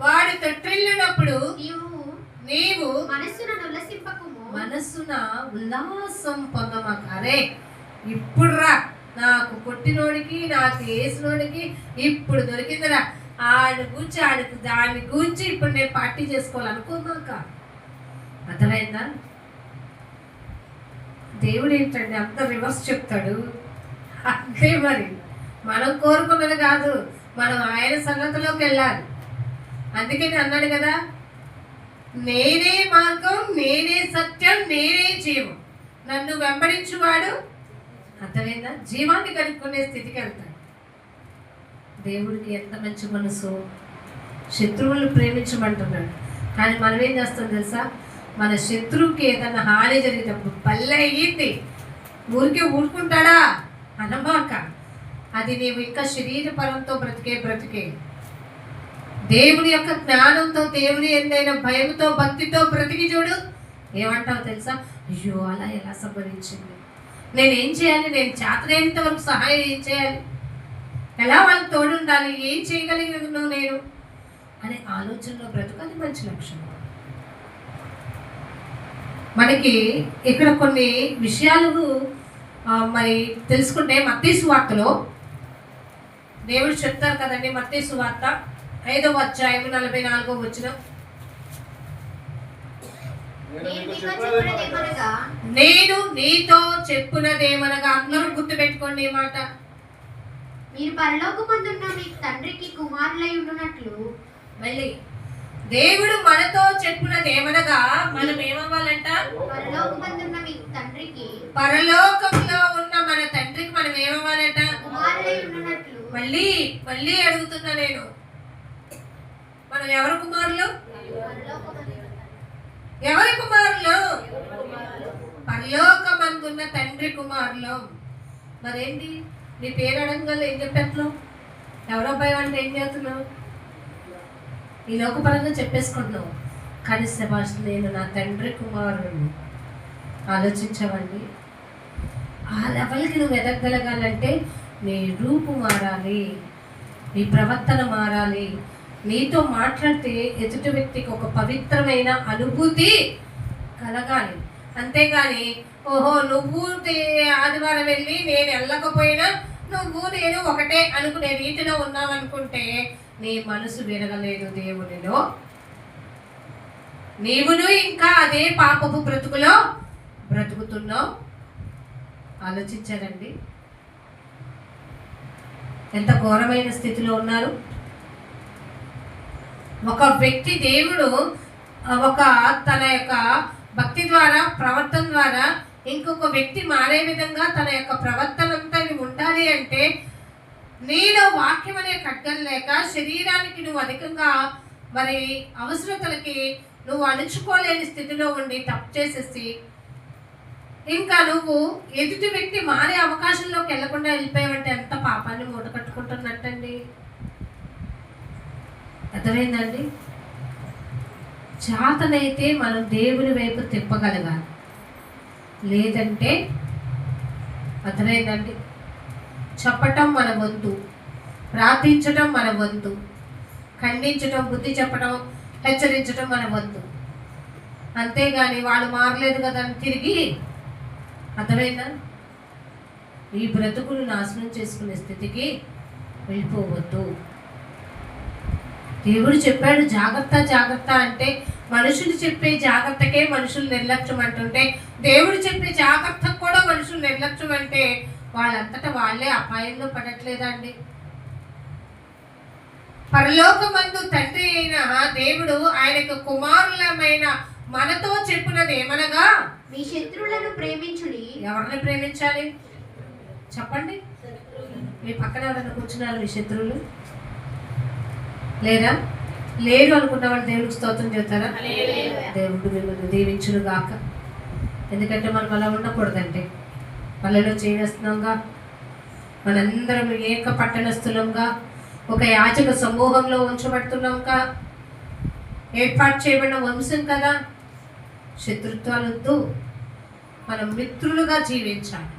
వాడు తొట్టిల్లినప్పుడు నీవు మనస్సున ఉల్లాసం పొందమాక. అరే ఇప్పుడురా నాకు కొట్టినోడికి, నాకు వేసినోడికి ఇప్పుడు దొరికిందిరా, ఆడికి దాన్ని గూర్చి ఇప్పుడు నేను పార్టీ చేసుకోవాలనుకోమాక. అర్థమైందా? దేవుడు ఏంటండి అంత రివర్స్ చెప్తాడు. అంతే మరి, మనం కోరుకున్నది కాదు, మనం ఆయన సన్నతిలోకి వెళ్ళాలి. అందుకని అన్నాడు కదా, నేనే మార్గం, నేనే సత్యం, నేనే జీవం, నన్ను వెంబడించువాడు అర్థమైందా జీవాన్ని కనుక్కునే స్థితికి వెళ్తాడు. దేవుడికి ఎంత మంచి మనసు, శత్రువులను ప్రేమించమంటున్నాడు. కానీ మనం ఏం చేస్తాం తెలుసా, మన శత్రువుకి ఏదన్నా హాని జరిగేటప్పుడు పల్లె అయ్యింది ఊరికే ఊరుకుంటాడా అనమాక. అది నీవు ఇంకా శరీరపరంతో బ్రతికే దేవుని యొక్క జ్ఞానంతో, దేవుని ఎందైనా భయంతో, భక్తితో బ్రతికి చూడు. ఏమంటావు తెలుసా, అయ్యో అలా ఎలా సంభవించింది, నేనేం చేయాలి, నేను చేతనైనంత వరకు సహాయం ఏం చేయాలి, ఎలా వాళ్ళకి తోడుండాలి, ఏం చేయగలిగాను నేను అనే ఆలోచనలో బ్రతుకు. అది మంచి లక్షణం. మనకి ఇక్కడ కొన్ని విషయాలు మరి తెలుసుకుంటే మత్తయి సువార్తలో దేవుడు చెప్తారు కదండి. మత్తయి సువార్త 5వ అధ్యాయం 44వ వచనం, నేను నీతో చెప్పునదేమనగా. అందరూ గుర్తుపెట్టుకోండి ఈ మాట. మీరు పరలోకమందున్న మీ తండ్రికి కుమారులై ఉండునట్లు. మళ్ళీ దేవుడు మనతో చెప్పునదేమనగా మనం ఏమవ్వాలంట, పరలోకమందున్న మీ తండ్రికి, పరలోకంలో ఉన్న మన తండ్రికి మనం ఏమవ్వాలంట, కుమారులై ఉండునట్లు. మళ్ళీ మళ్ళీ అడుగుతున్నా నేను, మనం ఎవరి కుమారులు, ఎవరి కుమారులు, పరలోకమందున్న తండ్రి కుమారులు. మరేంటి నీ పేరు అడగగల ఏం చెప్పేస్తున్నావు, ఎవరో భయం అంటే ఏం చేస్తున్నావు, ఈ లోకపరంగా చెప్పేసుకుంటున్నావు. కానీ శభాష్, నేను నా తండ్రి కుమారుడు. ఆలోచించవండి, ఆ లెవెల్కి నువ్వు ఎదగగలగాలంటే నీ రూపు మారాలి, నీ ప్రవర్తన మారాలి. నీతో మాట్లాడితే ఎదుటి వ్యక్తికి ఒక పవిత్రమైన అనుభూతి కలగాలి. అంతేగాని ఓహో నువ్వు ఆదివారం వెళ్ళి నేను వెళ్ళకపోయినా నువ్వు నేను ఒకటే అనుకునే రీతిలో ఉన్నావనుకుంటే నీ మనసు విరగలేదు దేవునిలో. నీవును ఇంకా అదే పాపపు బ్రతుకులో బ్రతుకుతున్నావు. ఆలోచించారండి, ఎంత ఘోరమైన స్థితిలో ఉన్నారు. ఒక వ్యక్తి దేవుడు ఒక తన యొక్క భక్తి ద్వారా, ప్రవర్తన ద్వారా ఇంకొక వ్యక్తి మారే విధంగా తన యొక్క ప్రవర్తన అంతా ఉండాలి అంటే నీలో వాక్యం అనే ఖడ్గం లేక శరీరానికి నువ్వు అధికంగా మరి అవసరతలకి నువ్వు అణుచుకోలేని స్థితిలో ఉండి తప్పు చేసేసి ఇంకా నువ్వు ఎదుటి వ్యక్తి మారే అవకాశంలోకి వెళ్లకుండా వెళ్ళిపోయావంటే ఎంత పాపాన్ని మూట కట్టుకుంటున్నట్టండి. అర్థమైందండి. చేతనైతే మనం దేవుని వైపు తిప్పగలగాలి, లేదంటే అర్థమైందండి చెప్పటం మన వంతు, ప్రార్థించడం మన వంతు, ఖండించడం, బుద్ధి చెప్పడం, హెచ్చరించడం మన వంతు. అంతేగాని వాడు మారలేదు కదా అని తిరిగి అర్థమైందా ఈ బ్రతుకును నాశనం చేసుకునే స్థితికి వెళ్ళిపోవద్దు. దేవుడు చెప్పాడు జాగ్రత్త జాగ్రత్త అంటే మనుషులు చెప్పే జాగ్రత్తకే మనుషులు నిర్లక్ష్యం అంటుంటే దేవుడు చెప్పే జాగ్రత్తకు కూడా మనుషులు నిర్లక్ష్యం అంటే వాళ్ళంతటా వాళ్ళే అపాయంలో పడట్లేదా అండి. పరలోకమందు తండ్రి అయిన దేవుడు ఆయనకు కుమారులమైన మనతో చెప్పినది ఏమనగా, మీ శత్రువులను ప్రేమించుడి. ఎవరిని ప్రేమించాలి చెప్పండి. మీ పక్కన ఎవరైనా కూర్చున్నారు మీ శత్రువులు లేరా? లేరు అనుకున్న వాళ్ళు దేవుడికి స్తోత్రం చెప్తారా? దేవుడు మిమ్మల్ని దీవించును గాక. ఎందుకంటే మనం అలా ఉండకూడదంటే పల్లెలో చేస్తున్నాంగా, మనందరం ఏక పట్టణస్థులంగా ఒక యాచక సమూహంలో ఉంచబడుతున్నాంగా, ఏర్పాటు చేయబడిన వంశం కదా. శత్రుత్వాలొద్దు, మనం మిత్రులుగా జీవించాలి.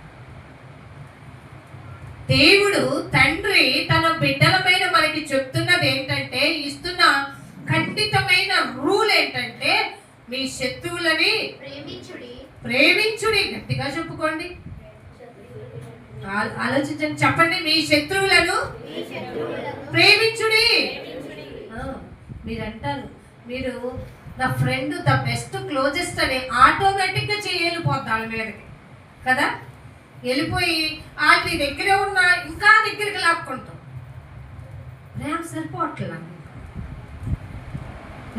దేవుడు తండ్రి తన బిడ్డల మీద మనకి చెప్తున్నది ఏంటంటే, ఇస్తున్న ఖండితమైన రూల్ ఏంటంటే మీ శత్రువులని ప్రేమించుడి. ప్రేమించుడి. గట్టిగా చెప్పుకోండి, ఆలోచించండి, చెప్పండి. మీ శత్రువులను ప్రేమించుడి. మీరు అంటారు మీరు నా ఫ్రెండ్ ద బెస్ట్ క్లోజెస్ట్ అని ఆటోమేటిక్గా చేయలిపోద్ది వాళ్ళ మీదకి. కదా, వెళ్ళిపోయి వాటి దగ్గరే ఉన్న ఇంకా దగ్గరికి లాక్కుంటాం. ప్రేమ సరిపోవట్లేదు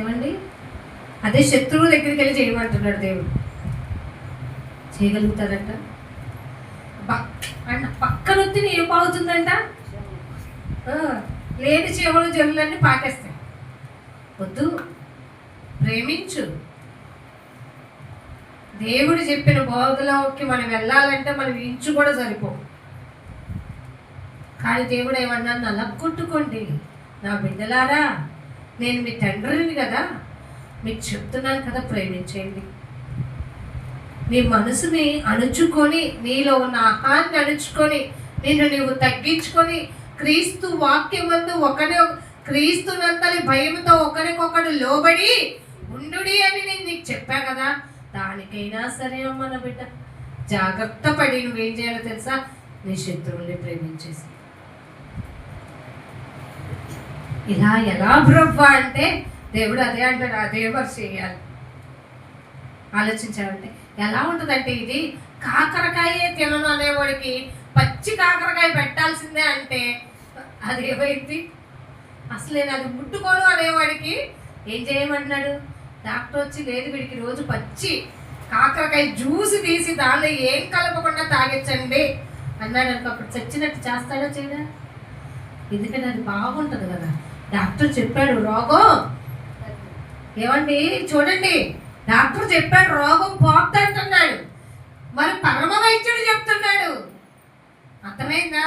ఏమండి. అదే శత్రువు దగ్గరికి వెళ్ళి చేయమంటున్నాడు దేవుడు. చేయగలుగుతారంట? అంట పక్కనొత్తి ఏం బాగుతుందంట, లేని చెవులు జల్లులన్నీ పాకేస్తాయి. వద్దు, ప్రేమించు. దేవుడు చెప్పిన బోధలోకి మనం వెళ్ళాలంటే మనం ఇంచు కూడా సరిపో. కానీ దేవుడు ఏమన్నా నలగొట్టుకోండి నా బిడ్డలారా, నేను మీ తండ్రిని కదా, మీకు చెప్తున్నాను కదా, ప్రేమించేయండి. నీ మనసుని అణుచుకొని, నీలో ఉన్న ఆహాన్ని అణుచుకొని, నిన్ను నీవు తగ్గించుకొని, క్రీస్తు వాక్యమందు క్రీస్తునంతని భయంతో ఒకరికొకడు లోబడి ఉండుడి అని నేను నీకు చెప్పా కదా. దానికైనా సరే మన బిడ్డ జాగ్రత్త పడి నువ్వేం చేయాలో తెలుసా? నీ శత్రువుల్ని ప్రేమించేసి. ఇలా ఎలా బ్రవ్వా అంటే దేవుడు అదే అంటాడు, అదే వర్ష చేయాలి. ఆలోచించాలంటే ఎలా ఉంటుందంటే, ఇది కాకరకాయే తినను అనేవాడికి పచ్చి కాకరకాయ పెట్టాల్సిందే అంటే అదేమైంది? అసలు నేను అది ముట్టుకోను అనేవాడికి ఏం చేయమంటున్నాడు డాక్టర్ వచ్చి? లేదు, వీడికి రోజు పచ్చి కాకరకాయ జ్యూస్ తీసి దానిలో ఏం కలపకుండా తాగించండి అన్నాడు అనుకో. అప్పుడు చచ్చినట్టు చేస్తాడో చేయడా? ఎందుకంటే అది బాగుంటుంది కదా. డాక్టర్ చెప్పాడు రోగం, ఏమండి చూడండి, డాక్టర్ చెప్పాడు రోగం పోతుంటున్నాడు, మరి పరమ వైద్యుడు చెప్తున్నాడు. అర్థమైందా?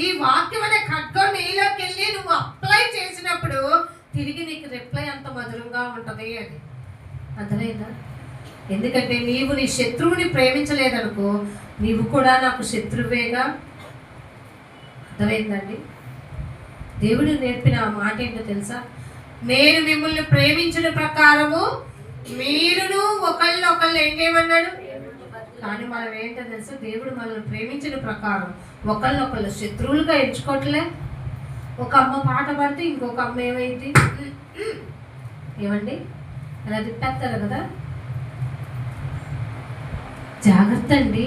ఈ వాక్యం అనే ఖడ్గం నీలోకి వెళ్ళి నువ్వు అప్లై చేసినప్పుడు తిరిగి నీకు రిప్లై అంత మధురంగా ఉంటుంది అని. అర్థమైందా? ఎందుకంటే నీవు నీ శత్రువుని ప్రేమించలేదనుకో, నీవు కూడా నాకు శత్రువేగా. అర్థమైందండి? దేవుడు నేర్పిన ఆ మాట ఏంటో తెలుసా? నేను మిమ్మల్ని ప్రేమించిన ప్రకారము మీరును ఒకళ్ళు ఏం చేయమన్నాడు. కానీ మనం ఏంటో తెలుసా? దేవుడు మనల్ని ప్రేమించిన ప్రకారం ఒకళ్ళు శత్రువులుగా ఎంచుకోవట్లే. ఒక అమ్మ పాట పాడితే ఇంకొక అమ్మ ఏమైంది? ఏమండి అలా తిట్టేస్తారు కదా. జాగ్రత్త అండి.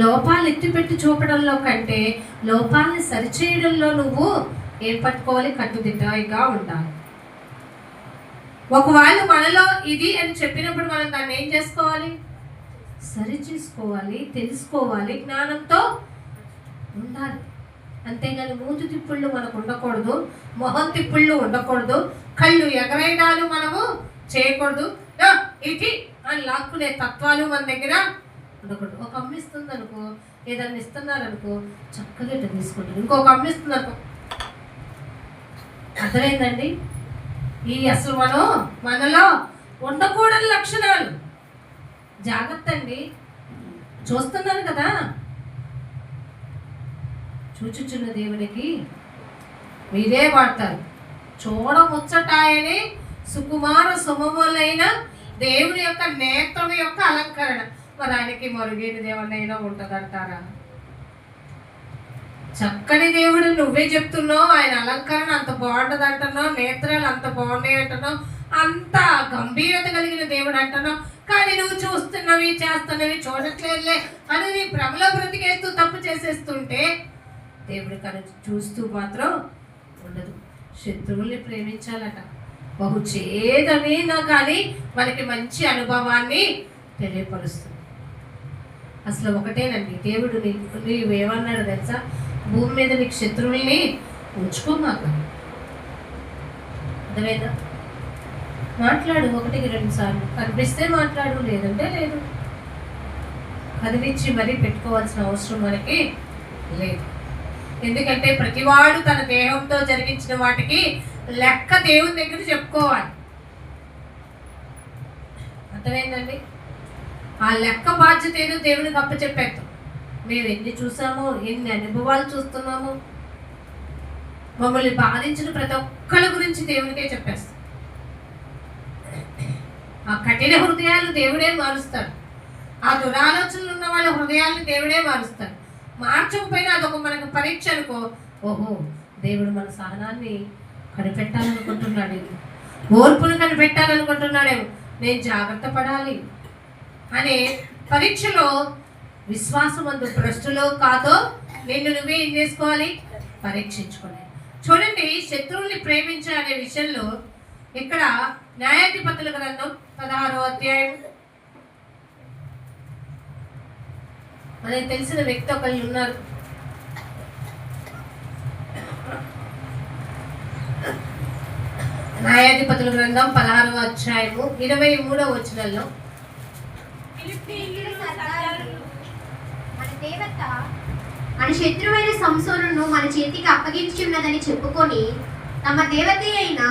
లోపాలు ఎత్తిపెట్టి చూపడంలో కంటే లోపాలని సరిచేయడంలో నువ్వు ఏం పట్టుకోవాలి? కట్టుదిట్టగా ఉండాలి. ఒకవేళ మనలో ఇది అని చెప్పినప్పుడు మనం దాన్ని ఏం చేసుకోవాలి? సరి చేసుకోవాలి, తెలుసుకోవాలి, జ్ఞానంతో ఉండాలి. అంతేగాని మూతి తిప్పుళ్ళు మనకు ఉండకూడదు, మొహం తిప్పుళ్ళు ఉండకూడదు, కళ్ళు ఎగరేయడాలు మనము చేయకూడదు, ఇది అని లాక్కునే తత్వాలు మన దగ్గర ఉండకూడదు. ఒక అమ్మ ఇస్తుంది అనుకో, ఏదన్నా ఇస్తున్నారనుకో చక్కగా ఇట్లా తీసుకుంటుంది. ఇంకొక అమ్మ ఇస్తుంది అనుకో. అర్థమైందండి? ఈ అసలు మనలో ఉండకూడని లక్షణాలు. జాగ్రత్త అండి. చూస్తున్నాను కదా, చూచుచున్న దేవునికి మీరే వాడతారు. చూడముచ్చటాయని సుకుమార సుమములైన దేవుని యొక్క నేత్రం యొక్క అలంకరణ. మరి ఆయనకి మరుగైనది ఏమన్నా ఉంటుందంటారా? చక్కని దేవుడు నువ్వే చెప్తున్నావు, ఆయన అలంకరణ అంత బాగుంటుంది అంటున్నావు, నేత్రాలు అంత బాగున్నాయి అంటున్నావు, అంత గంభీరత కలిగిన దేవుడు అంటున్నావు. కానీ నువ్వు చూస్తున్నవి చేస్తున్నవి చూడట్లేదులే అని నీ భ్రమలో బ్రతికేస్తూ తప్పు చేసేస్తుంటే దేవుడు కానీ చూస్తూ మాత్రం ఉండదు. శత్రువుల్ని ప్రేమించాలట. బహు చేదమైనా కానీ మనకి మంచి అనుభవాన్ని తెలియపరుస్తుంది. అసలు ఒకటేనండి, దేవుడు నీవేమన్నాడు తెలుసా? భూమి మీద నీకు శత్రువుల్ని ఉంచుకోమాక. అర్థమైందా? మాట్లాడు, 1-2 సార్లు కనిపిస్తే మాట్లాడు, లేదంటే లేదు. కదిలించి మరీ పెట్టుకోవాల్సిన అవసరం మనకి లేదు. ఎందుకంటే ప్రతివాడు తన దేహంతో జరిగించిన వాటికి లెక్క దేవుని దగ్గర చెప్పుకోవాలి. అర్థమైందండి? ఆ లెక్క బాధ్యత ఏదో దేవునికి అప్పచెప్పేస్తాం. మేము ఎన్ని చూసామో, ఎన్ని అనుభవాలు చూస్తున్నామో, మమ్మల్ని బాధించిన ప్రతి ఒక్కరి గురించి దేవునికే చెప్పేస్తాం. ఆ కఠిన హృదయాలు దేవుడే మారుస్తాడు. ఆ దురాలోచనలు ఉన్న వాళ్ళ హృదయాలను దేవుడే మారుస్తాడు. మార్చకపోయినా అదొక మనకు పరీక్ష అనుకో. ఓహో, దేవుడు మన సహనాన్ని కనిపెట్టాలనుకుంటున్నాడు, ఓర్పును కనిపెట్టాలనుకుంటున్నాడేమో, నేను జాగ్రత్త పడాలి అనే పరీక్షలో విశ్వాసమందు భ్రష్టులో కాదో నిన్ను నువ్వే ఏం చేసుకోవాలి, పరీక్షించుకోవాలి. చూడండి, శత్రువుల్ని ప్రేమించే అనే విషయంలో ఇక్కడ న్యాయాధిపతుల గ్రంథం 16వ అధ్యాయం, మనకి తెలిసిన వ్యక్తి ఒకళ్ళు ఉన్నారు. న్యాయాధిపతుల గ్రంథం 16వ అధ్యాయము 23వ వచనంలో, ఫిలిష్తీయుల సర్దారులు మన దేవత మన శత్రువైన సంసోనును మన చేతికి అప్పగించున్నదని చెప్పుకొని తమ దేవత అయిన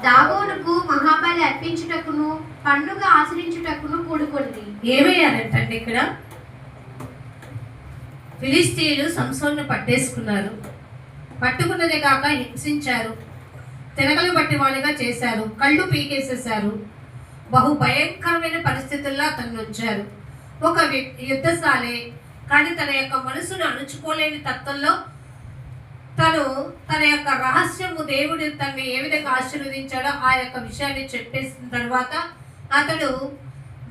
దాగోనుకు మహాబలి అర్పించుటకును పండుగ ఆచరించుటకును కూడుకొంది. ఏమయ్యారంటండి ఇక్కడ? ఫిలిష్తీయులు సంసోన్ను పట్టేసుకున్నారు. పట్టుకున్నదే కాక హింసించారు, తెనగలు బట్టి వాడిగా చేశారు, కళ్ళు పీకేసేశారు. బహు భయంకరమైన పరిస్థితుల్లో అతన్ని ఉంచారు. ఒక యుద్ధశాలే కానీ తన యొక్క మనసును అణుచుకోలేని తత్వంలో తను తన యొక్క రహస్యము దేవుడు తనని ఏ విధంగా ఆశీర్వదించాడో ఆ యొక్క విషయాన్ని చెప్పేసిన తర్వాత అతడు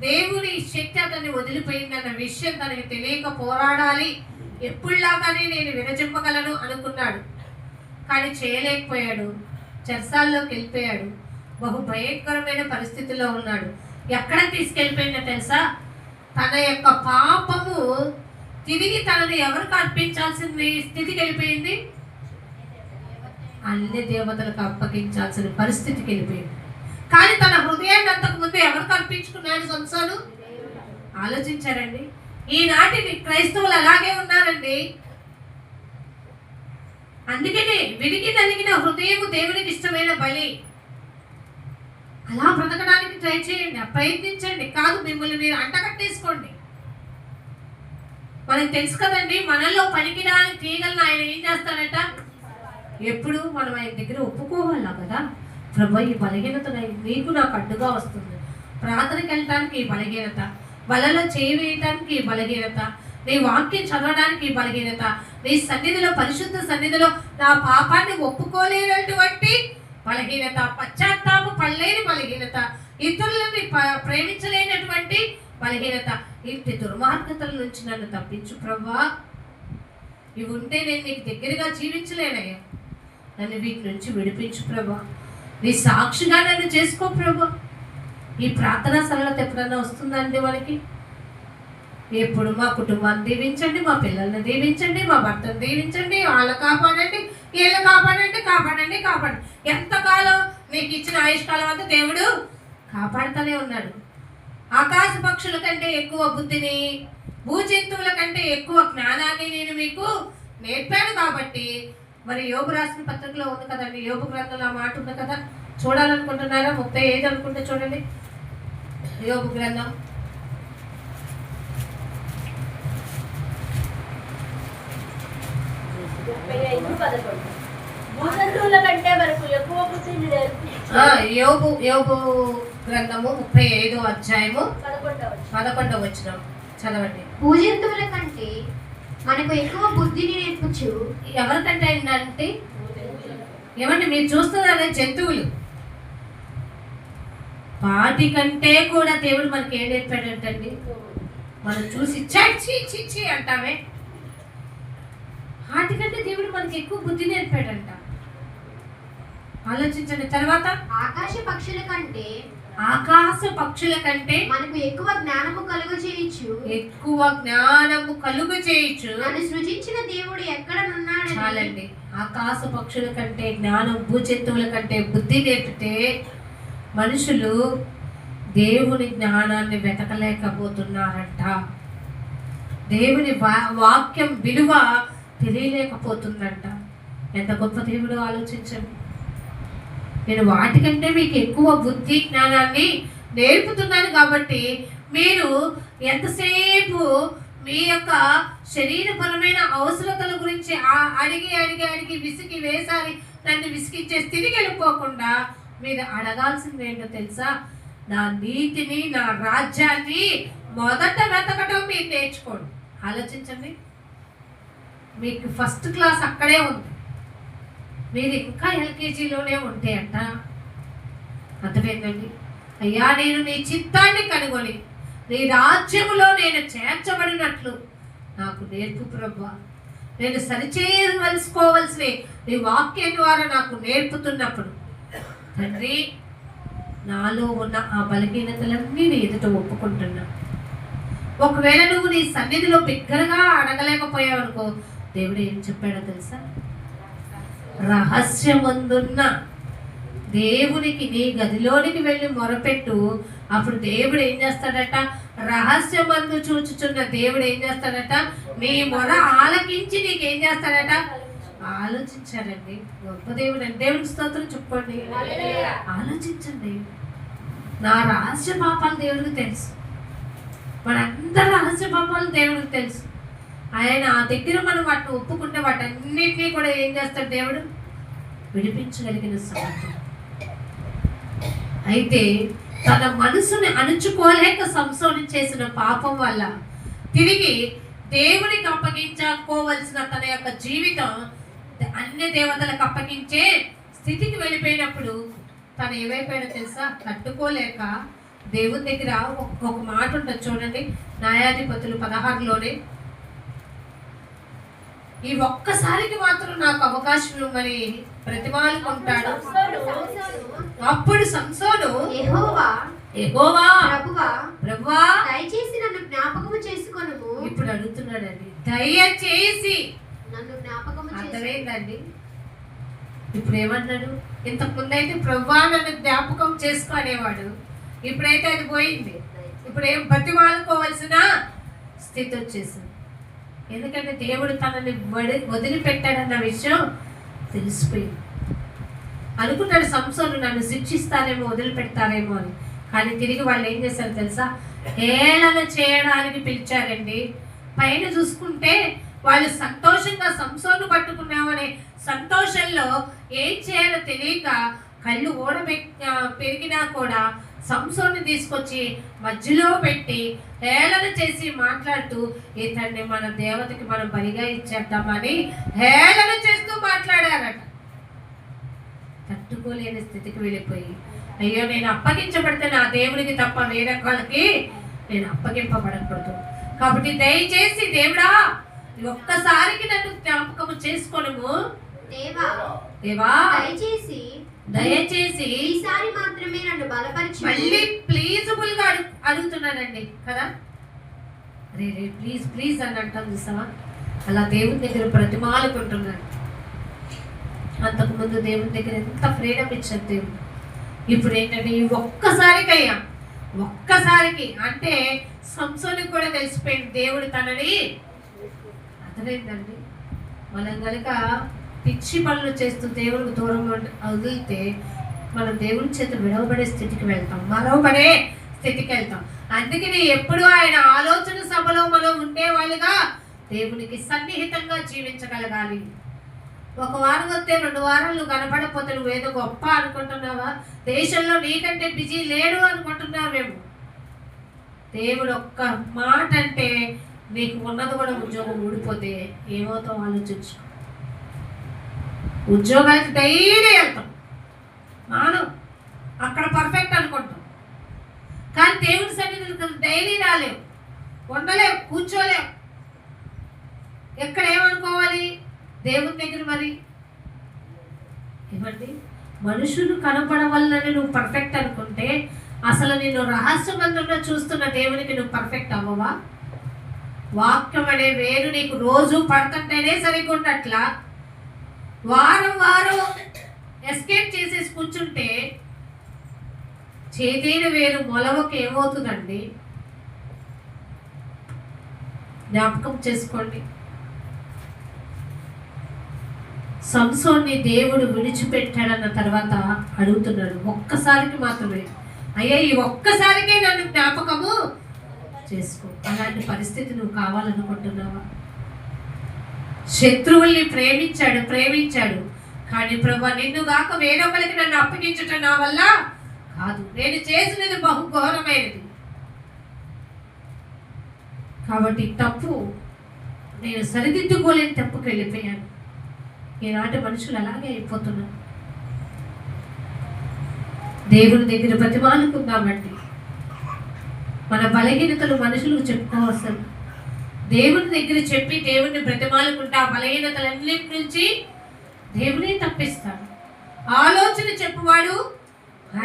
దేవుడి శక్తి అతన్ని వదిలిపోయిందన్న విషయం తనకి తెలియక పోరాడాలి, ఎప్పుడులాగానే నేను విరజింపగలను అనుకున్నాడు. కానీ చేయలేకపోయాడు. చెరసాల్లోకి వెళ్ళిపోయాడు. బహు భయంకరమైన పరిస్థితిలో ఉన్నాడు. ఎక్కడ తీసుకెళ్ళిపోయిందో తెలుసా? తన యొక్క పాపము తిరిగి తనని ఎవరికి అర్పించాల్సిన స్థితికి వెళ్ళిపోయింది, అన్ని దేవతలకు అప్పగించాల్సిన పరిస్థితికి వెళ్ళిపోయింది. కానీ తన హృదయాన్ని అంతకు ముందు ఎవరికి అర్పించుకున్నాడు సంసోను? ఆలోచించారండి. ఈనాటి క్రైస్తవులు అలాగే ఉన్నారండి. అందుకనే విరిగి నలిగిన హృదయము దేవునికి ఇష్టమైన బలి. అలా బ్రతకడానికి ట్రై చేయండి, ప్రయత్నించండి. కాదు, మిమ్మల్ని మీరు అంటకట్టేసుకోండి. మనకు తెలుసు కదండి, మనలో పనికిరాని తీగలను ఆయన ఏం చేస్తాడట? ఎప్పుడు మనం ఆయన దగ్గర ఒప్పుకోవాలా కదా, ప్రభు ఈ బలహీనత నీకు నాకు అడ్డుగా వస్తుంది, ప్రార్థనకి వెళ్ళటానికి ఈ బలహీనత, బలలో చేయి వేయటానికి ఈ బలహీనత, నీ వాక్యం చదవడానికి ఈ బలహీనత, నీ సన్నిధిలో పరిశుద్ధ సన్నిధిలో నా పాపాన్ని ఒప్పుకోలేనటువంటి బలహీనత, పశ్చాత్తాప పడలేని బలహీనత, ఇతరులని ప్రేమించలేనటువంటి బలహీనత, ఇంటి దుర్మార్గతల నుంచి నన్ను తప్పించు ప్రభా. ఇవి ఉంటే నేను నీకు దగ్గరగా జీవించలేనయ్యా, నన్ను వీటి నుంచి విడిపించు ప్రభా. నీ సాక్షిగా నన్ను చేసుకో ప్రభా. ఈ ప్రార్థనా సరళత ఎప్పుడన్నా వస్తుందండి మనకి? ఎప్పుడు మా కుటుంబాన్ని దీవించండి, మా పిల్లల్ని దీవించండి, మా భర్తను దీవించండి, వాళ్ళని కాపాడండి, వీళ్ళని కాపాడండి, కాపాడండి, కాపాడండి. ఎంతకాలం నీకు ఇచ్చిన ఆయుష్కాలం అంతా దేవుడు కాపాడుతూనే ఉన్నాడు. ఆకాశ పక్షుల కంటే ఎక్కువ బుద్ధిని, భూజంతువుల కంటే ఎక్కువ జ్ఞానాన్ని నేను మీకు నేర్పాను. కాబట్టి మరి యోబు రాసిన పత్రికలో ఉంది కదండి, యోబు గ్రంథంలో ఆ మాట ఉంది కదా, చూడాలనుకుంటున్నారా? 35 అనుకుంటే చూడండి, యోబు గ్రంథం 35:11. భూజంతువుల కంటే మనకు ఎక్కువ బుద్ధిని నేర్పి యోబు గ్రంథము 35వ అధ్యాయము 11వ వచనం చదవండి. భూజంతువుల కంటే మనకు ఎక్కువ బుద్ధిని నేర్పుచు. ఎవరికంటే అంటే ఏమంటే మీరు చూస్తున్నారే జంతువులు, వాటి కంటే కూడా దేవుడు మనకి ఏం నేర్పాడంటండి? మనం చూసి చీ అంటామే, వాటికంటే దేవుడు మనకి ఎక్కువ బుద్ధి నేర్పాడంట. ఆలోచించండి. తర్వాత ఆకాశ పక్షుల కంటే మనకు ఎక్కువ జ్ఞానము కలుగు చేయొచ్చు. నన్ను సృజించిన దేవుడు ఎక్కడ ఉన్నాడు? చాలండి. ఆకాశ పక్షుల కంటే జ్ఞానం, భూజంతువుల కంటే బుద్ధి నేర్పితే మనుషులు దేవుని జ్ఞానాన్ని వెతకలేకపోతున్నారంట. దేవుని వాక్యం విలువ తెలియలేకపోతుందంట. ఎంత గొప్ప దేవుడు ఆలోచించండి. నేను వాటికంటే మీకు ఎక్కువ బుద్ధి జ్ఞానాన్ని నేర్పుతున్నాను కాబట్టి మీరు ఎంతసేపు మీ యొక్క శరీరపరమైన అవసరతల గురించి అడిగి విసిగి వేసారి నన్ను విసిగించే స్థితికి వెళ్ళిపోకుండా మీరు అడగాల్సింది ఏంటో తెలుసా? నా నీతిని, నా రాజ్యాన్ని మొదట వెతకటం మీరు నేర్చుకోండి. ఆలోచించండి. మీకు ఫస్ట్ క్లాస్ అక్కడే ఉంది, మీరు ఇంకా ఎల్కేజీలోనే ఉంటే అంట. అర్థమైందండి? అయ్యా, నేను నీ చిత్తాన్ని కనుగొని నీ రాజ్యములో నేను చేర్చబడినట్లు నాకు నేర్పు ప్రభువా. నేను సరిచేయవలసుకోవలసిన నీ వాక్యం ద్వారా నాకు నేర్పుతున్నప్పుడు తండ్రి, నాలో ఉన్న ఆ బలహీనతలన్నీ నీ ఎదుట ఒప్పుకుంటున్నా. ఒకవేళ నువ్వు నీ సన్నిధిలో బిగ్గరగా అడగలేకపోయావు అనుకో, దేవుడు ఏం చెప్పాడో తెలుసా? రహస్యమందున్న దేవునికి నీ గదిలోనికి వెళ్ళి మొరపెట్టు. అప్పుడు దేవుడు ఏం చేస్తాడట? రహస్యమందు చూచుచున్న దేవుడు ఏం చేస్తాడట? నీ మొర ఆలకించి నీకేం చేస్తాడట? ఆలోచించారండి. గొప్ప దేవుడు అంటే దేవుడికి స్తోత్రం చెప్పుకోండి. ఆలోచించండి. నా రహస్య పాపాలు దేవుడికి తెలుసు, మనందరి రహస్య పాపాలు దేవుడికి తెలుసు. ఆయన ఆ దగ్గర మనం వాటిని ఒప్పుకుంటే వాటన్నిటినీ కూడా ఏం చేస్తాడు దేవుడు? విడిపించగలిగిన సమర్థం. అయితే తన మనసుని అణుచుకోలేక సంసోను చేసిన పాపం వల్ల తిరిగి దేవునికి అప్పగించుకోవలసిన తన యొక్క జీవితం అన్ని దేవతలకు అప్పగించే స్థితికి వెళ్ళిపోయినప్పుడు తను ఏమైపోయాడో తెలుసా? తట్టుకోలేక దేవుని దగ్గర ఒక మాట ఉంటుంది చూడండి, న్యాయాధిపతులు 16లోనే, ఈ ఒక్కసారికి మాత్రం నాకు అవకాశం ఇవ్వమని ప్రతిమాలుకుంటాడు. అప్పుడు సంసోను యెహోవా యెహోవా ప్రభువా దయచేసి నన్ను జ్ఞాపకము చేసుకొనుము. ఇప్పుడు అడుగుతున్నాడండి, దయచేసి నన్ను జ్ఞాపకము చేసుకో. అర్థమైందండి. ఇప్పుడు ఏమన్నాడు? ఇంతకు ముందైతే ప్రభువా నన్ను జ్ఞాపకం చేసుకో అనేవాడు. ఇప్పుడైతే అది పోయింది. ఇప్పుడు ఏం బతిమాలుకోవాల్సిన స్థితి వచ్చేసింది. ఎందుకంటే దేవుడు తనని వదిలిపెట్టాడన్న విషయం తెలిసిపోయింది. అనుకున్నాడు సంసోను నన్ను శిక్షిస్తారేమో, వదిలిపెడతారేమో అని. కానీ తిరిగి వాళ్ళు ఏం చేశారు తెలుసా? హేళన చేయడానికి పిలిచారండి. పైన చూసుకుంటే వాళ్ళు సంతోషంగా సంసోను పట్టుకున్నామనే సంతోషంలో ఏం చేయాలో తెలియక కళ్ళు పెరిగినా కూడా సంసోన్ని తీసుకొచ్చి మధ్యలో పెట్టి హేళన చేసి మాట్లాడుతూ, ఇతన్ని మన దేవతకి మనం బలిగా ఇచ్చేద్దామని హేళన చేస్తూ మాట్లాడారట. తట్టుకోలేని స్థితికి వెళ్ళిపోయి, అయ్యో నేను అప్పగించబడితే నా దేవుడికి తప్ప వేరే వాళ్ళకి నేను అప్పగింపబడకూడదు. కాబట్టి దయచేసి దేవుడా ఒక్కసారికి నన్ను జ్ఞాపకము చేసుకోను. దేవా దయచేసి ఈసారి మాత్రమే నన్ను బలపరిచి. మళ్ళీ ప్లీజబుల్ గా అడుగుతున్నానండి కదా. రే ప్లీజ్ ప్లీజ్ అని అంటాం చూసావా? అలా దేవుని దగ్గర ప్రతిమాలుకుంటున్నాడు. అంతకుముందు దేవుని దగ్గర ఎంత ఫ్రీడమ్ ఇచ్చారు దేవుడు. ఇప్పుడు ఏంటంటే ఈ ఒక్కసారికయ్యా, ఒక్కసారికి అంటే సంసోనికి కూడా తెలిసిపోయింది దేవుడు తనని. అర్థమైందండి. మనం కనుక పిచ్చి పనులు చేస్తూ దేవుడికి దూరం వదిలితే మనం దేవుడి చేత విడవబడే స్థితికి వెళ్తాం, మరవబడే స్థితికి వెళ్తాం. అందుకని ఎప్పుడు ఆయన ఆలోచన సభలో మనం ఉండేవాళ్ళుగా దేవునికి సన్నిహితంగా జీవించగలగాలి. ఒక వారం వస్తే 2 వారాలు కనపడకపోతే నువ్వేదో గొప్ప అనుకుంటున్నావా? దేశంలో నీకంటే బిజీ లేడు అనుకుంటున్నావేమో. దేవుడు ఒక్క మాట అంటే నీకు ఉన్నది కూడా ఉద్యోగం ఊడిపోతే ఏమవుతావు ఆలోచించు. ఉద్యోగానికి డైలీ వెళ్తాం, మానవు అక్కడ పర్ఫెక్ట్ అనుకుంటాం. కానీ దేవుడి సన్నిధికి డైలీ రాలేవు, ఉండలేవు, కూర్చోలేవు. ఎక్కడ ఏమనుకోవాలి దేవుని దగ్గర? మరి ఇవ్వండి, మనుషులు కనపడవల్లని నువ్వు పర్ఫెక్ట్ అనుకుంటే అసలు నేను రహస్యమందులో చూస్తున్న దేవునికి నువ్వు పర్ఫెక్ట్ అవ్వవా? వాక్యం అనే వేరు నీకు రోజు పడుతుంటేనే సరిగ్గా ఉండట్లా. వారం వారం ఎస్కేప్ చేసేసి కూర్చుంటే చేతేని వేరు మొలవకి ఏమవుతుందండి? జ్ఞాపకం చేసుకోండి. సంసోన్ని దేవుడు విడిచిపెట్టాడన్న తర్వాత అడుగుతున్నాడు ఒక్కసారికి మాత్రమే, అయ్యా ఈ ఒక్కసారికే నన్ను జ్ఞాపకము చేసుకో. అలాంటి పరిస్థితి నువ్వు కావాలనుకుంటున్నావా? శత్రువుల్ని ప్రేమించాడు కానీ ప్రభువా నిన్ను గాక వేరొకరికి నన్ను అప్పగించటం నా వల్ల కాదు, నేను చేసినది బహు ఘోరమైనది. కాబట్టి తప్పు నేను సరిదిద్దుకోలేని తప్పుకు వెళ్ళిపోయాను. ఈనాటి మనుషులు అలాగే అయిపోతున్నారు. దేవుని దగ్గర బతిమాలుకుందామండి. మన బలహీనతలు మనుషులకు చెప్పుకోవసలు, దేవుని దగ్గర చెప్పి దేవుని బ్రతిమాలుకుంటే ఆ బలహీనతలన్నిటి నుంచి దేవుని తప్పిస్తాడు. ఆలోచన చెప్పువాడు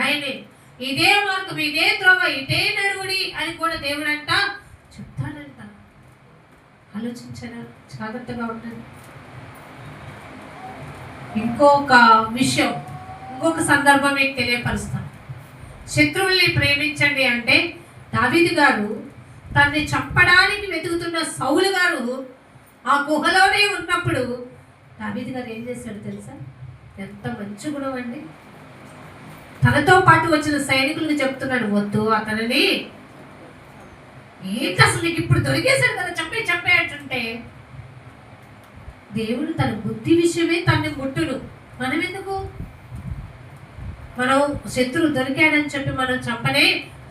ఆయనే. ఇదే మార్గం, ఇదే త్రోవ, ఇదే నడువుడి అని కూడా దేవుడు అంట చెప్తాడంట. ఆలోచించరా, జాగ్రత్తగా ఉంటుంది. ఇంకొక విషయం, ఇంకొక సందర్భం మీకు తెలియపరుస్తాను. శత్రువుల్ని ప్రేమించండి అంటే దావీదు గారు తనని చంపడానికి వెతుకుతున్న సౌలు గారు ఆ గుహలోనే ఉన్నప్పుడు దావీదు గారు ఏం చేశాడు తెలుసా? ఎంత మంచి గుణం అండి. తనతో పాటు వచ్చిన సైనికులకు చెప్తున్నాడు, వద్దు అతనిని, ఏంటి అసలు నీకు ఇప్పుడు దొరికేశాడు కదా, చంపే అంటుంటే దేవుడు తన బుద్ధి విషయమే తనని ముట్టును. మనం ఎందుకు? మనం శత్రువు దొరికాడని చెప్పి మనం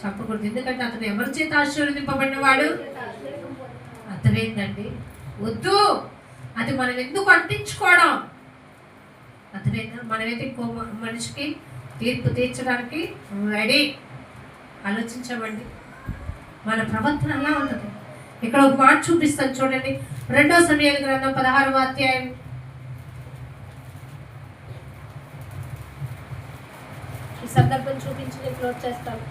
చంపకూడదు. ఎందుకంటే అతను ఎవరి చేత ఆశీర్వదింపబడిన వాడు. అర్థమైందండి? వద్దు, అది మనం ఎందుకు అంటించుకోవడం? అర్థమైందా? మనమైతే ఇంకో మనిషికి తీర్పు తీర్చడానికి రెడీ. ఆలోచించమండి, మన ప్రవర్తన అలా ఉంటుంది. ఇక్కడ ఒక మాట చూపిస్తాను చూడండి, 2 సమూయేలు గ్రంథం 16వ అధ్యాయం. ఈ సందర్భం చూపించి నేను క్లోజ్ చేస్తాను.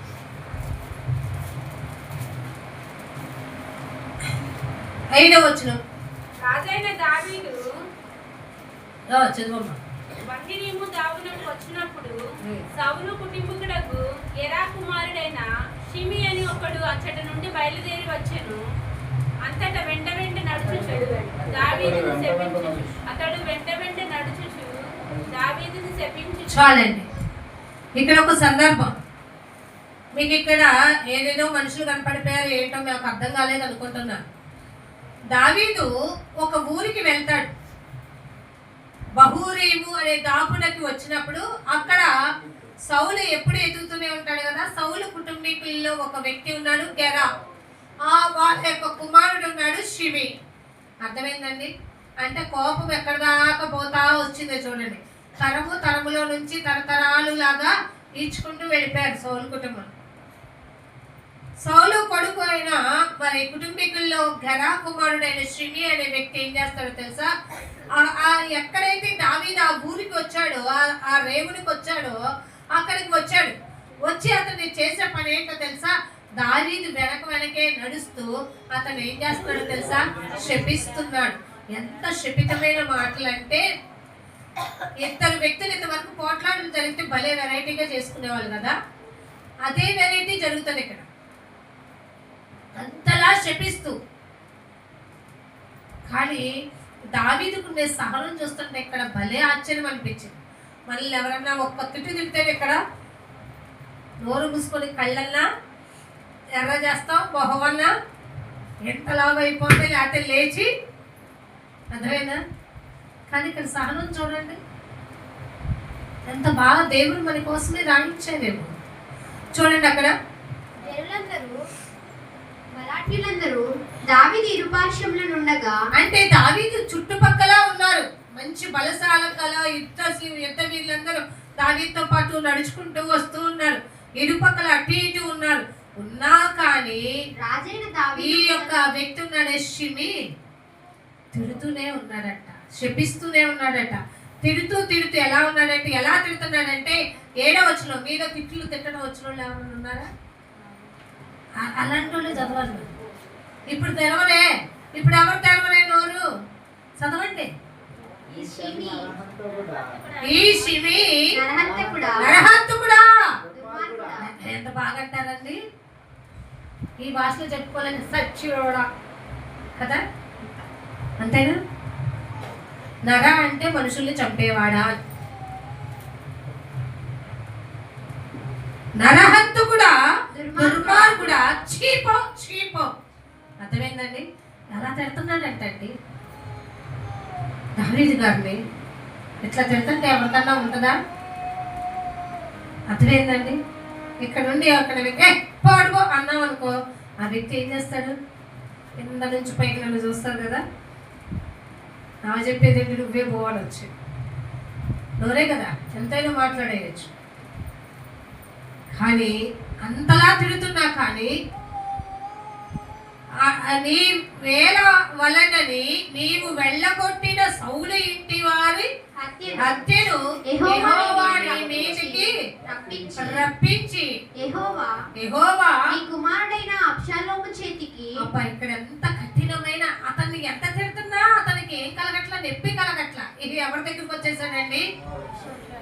5వ వచనం. రాజైన దావీదు చదువమ్మా. బండినీము దావునకు వచ్చినప్పుడు సౌలు కుటుంబకుడకు ఎరా కుమారుడైన షిమి అని ఒకడు అచ్చట నుండి బయలుదేరి వచ్చెను. అంతటా వెంట నడుచుచు దావీదును శపించుచు అతడు వెంట నడుచుచు దావీదును శపించు. చాలండి. ఇక్కడ ఒక సందర్భం మీకు, ఇక్కడ ఏదేదో మనుషులు కనపడిపోయారు, ఏంటో నాకు అర్థం కాలేదు అనుకుంటున్నాను. దావీదు ఒక ఊరికి వెళ్తాడు. బహూరీము అనే దాపునకి వచ్చినప్పుడు అక్కడ సౌలు ఎప్పుడు ఎదుగుతూనే ఉంటాడు కదా. సౌలు కుటుంబీకుల్లో ఒక వ్యక్తి ఉన్నాడు, గెరా. వాళ్ళ యొక్క కుమారుడు ఉన్నాడు, షిమి. అర్థమైందండి? అంటే కోపం ఎక్కడ దాకా పోతా వచ్చిందో చూడండి. తరములో నుంచి తరతరాలు లాగా ఈడ్చుకుంటూ వెళ్ళిపోయారు సౌలు కుటుంబం. సౌలు కొడుకు అయిన మరి కుటుంబీకుల్లో గెరా కుమారుడైన షిమి అనే వ్యక్తి ఏం చేస్తాడో తెలుసా? ఎక్కడైతే దావీదు ఆ ఊరికి వచ్చాడో, ఆ రేవునికి వచ్చాడో అక్కడికి వచ్చి అతన్ని చేసే పని ఏంటో తెలుసా? దావీదు వెనకే నడుస్తూ అతను ఏం చేస్తున్నాడో తెలుసా? శపిస్తున్నాడు. ఎంత శపితమైన మాటలు అంటే, ఇద్దరు వ్యక్తులు ఇంతవరకు పోట్లాటలు జరిగితే భలే వెరైటీగా చేసుకునేవాళ్ళు కదా, అదే వెరైటీ జరుగుతుంది ఇక్కడ. అంతలా శపిస్తూ. కానీ దావీదుకునే సహనం చూస్తుంటే ఇక్కడ భలే ఆశ్చర్యం అనిపించింది. మళ్ళీ ఎవరన్నా ఒక్క తిట్టు తిడితే ఇక్కడ నోరు మూసుకొని కళ్ళన్నా ఎర్ర చేస్తాం, మొహమన్నా ఎంత లాభం అయిపోతే లేకపోతే లేచి. అర్థమైందా? కానీ ఇక్కడ సహనం చూడండి, ఎంత బాగా దేవుడు మన కోసమే రాయించేదేమో. చూడండి అక్కడ మలాఠీలందరూ దావీదు ఇరుపార్శ్వముల నుండగా, అంటే దావీదు చుట్టుపక్కల ఉన్నారు, మంచి బలశాల కల యుద్ధ వీరులందరూ దావీదుతో పాటు నడుచుకుంటూ వస్తూ ఉన్నారు. ఇరుపక్కల అటు ఇటు ఉన్నా కానీ రాజైన దావీదు ఈ యొక్క వ్యక్తి ఉన్నాడే షిమి తిడుతూనే ఉన్నాడట, శపిస్తూనే ఉన్నాడట. తిడుతూ ఎలా ఉన్నాడంటే, ఎలా తిడుతున్నాడంటే 7వ వచనం. మీద తిట్లు తిట్టడం వచ్చిన వాళ్ళు ఎవరైనా ఉన్నారా? అలాంటి వాళ్ళు చదవాలి. ఇప్పుడు తెరవలే, ఇప్పుడు ఎవరు తెరవలే నోరు? చదవండి. ఈ షిమి నరహంతకుడా. ఎంత బాగా అంటారండి ఈ భాషలో చెప్పుకోలేని సచ్చిరోడా కదా, అంతేనా? నర అంటే మనుషుల్ని చంపేవాడా. నరహంతకుడా, దుర్మార్గుడా, చీపో. అర్థమైందండి? ఎలా తిడుతున్నాడంటండి దావీదు గారిని. ఇట్లా తిడుతుంటే ఎవరికన్నా ఉంటుందా? అర్థమైందండి? ఇక్కడ నుండి అక్కడ పాడుకో అన్నాం అనుకో, ఆ వ్యక్తి ఏం చేస్తాడు? కింద నుంచి పైకి నన్ను చూస్తాడు కదా, నా చెప్పేది ఏంటి, నువ్వే పోవాలొచ్చు. నోరే కదా, ఎంతైనా మాట్లాడేయచ్చు. కానీ అంతలా తిడుతున్నా కానీ నీ వేల వలనని నీవు వెళ్ళగొట్టిన సౌలు ఇంటి వారి హత్యను యెహోవా నీ మీదికి రప్పించి యెహోవా నీ కుమారుడైన అబ్షాలోము చేతికి. అబ్బా, ఇక్కడ ఎంత కఠినమైన, అతన్ని ఎంత తిడుతున్నా అతనికి ఏం కలగట్ల, నొప్పి కలగట్ల. ఇది ఎవరి దగ్గరికి వచ్చేసాడండి?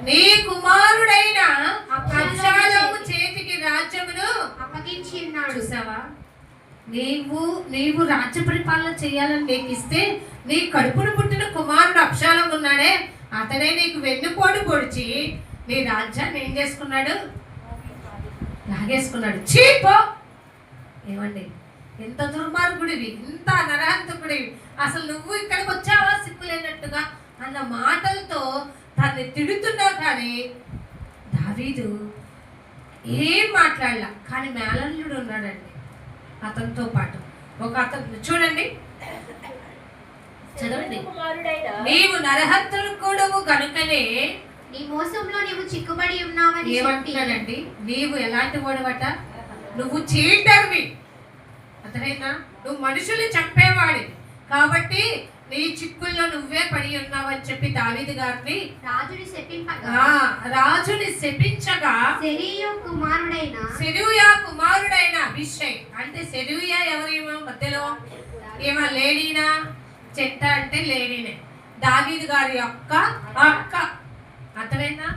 నీ కుమారుడైన అబ్షాలోము చేతికి రాజ్యమును అప్పగించి ఉన్నాడు. చూసావా? నీవు రాజ్య పరిపాలన చేయాలని నీకు ఇస్తే నీ కడుపును పుట్టిన కుమారుడు అబ్షాలోము ఉన్నాడే, అతనే నీకు వెన్నుపోటు పొడిచి నీ రాజ్యాన్ని ఏం చేసుకున్నాడు? లాగేసుకున్నాడు. చీపో! ఏమండి, ఎంత దుర్మార్గుడివి, ఇంత నరహంతకుడివి, అసలు నువ్వు ఇక్కడికి వచ్చావా సిగ్గులేనట్టుగా అన్న మాటలతో తన్ని తిడుతున్నా కానీ దావీదు ఏం మాట్లాడలా. కానీ మేనల్లుడు ఉన్నాడండి అతనితో పాటు. ఒక అతను చూడండి, చదవండి. నీవు నరహంతుడు కూడవు కనుకనే నీ మోసంలో నీవు చిక్కుబడి ఉన్నావని ఏమంటున్నాడండి? నీవు ఎలాంటి వాడవట? నువ్వు చీటర్వి, అతనైనా నువ్వు మనుషుల్ని చంపేవాడి కాబట్టి నీ చిక్కుల్లో నువ్వే పడి ఉన్నావని చెప్పి దావీదు గారిని రాజుని శపించగా సెరూయా కుమారుడైన అభిషై, అంటే సెరూయా ఎవరేమో మధ్యలో ఏమో లేడీనా, చెట్ట అంటే లేడీనే, దావీదు గారి అక్క అతనైనా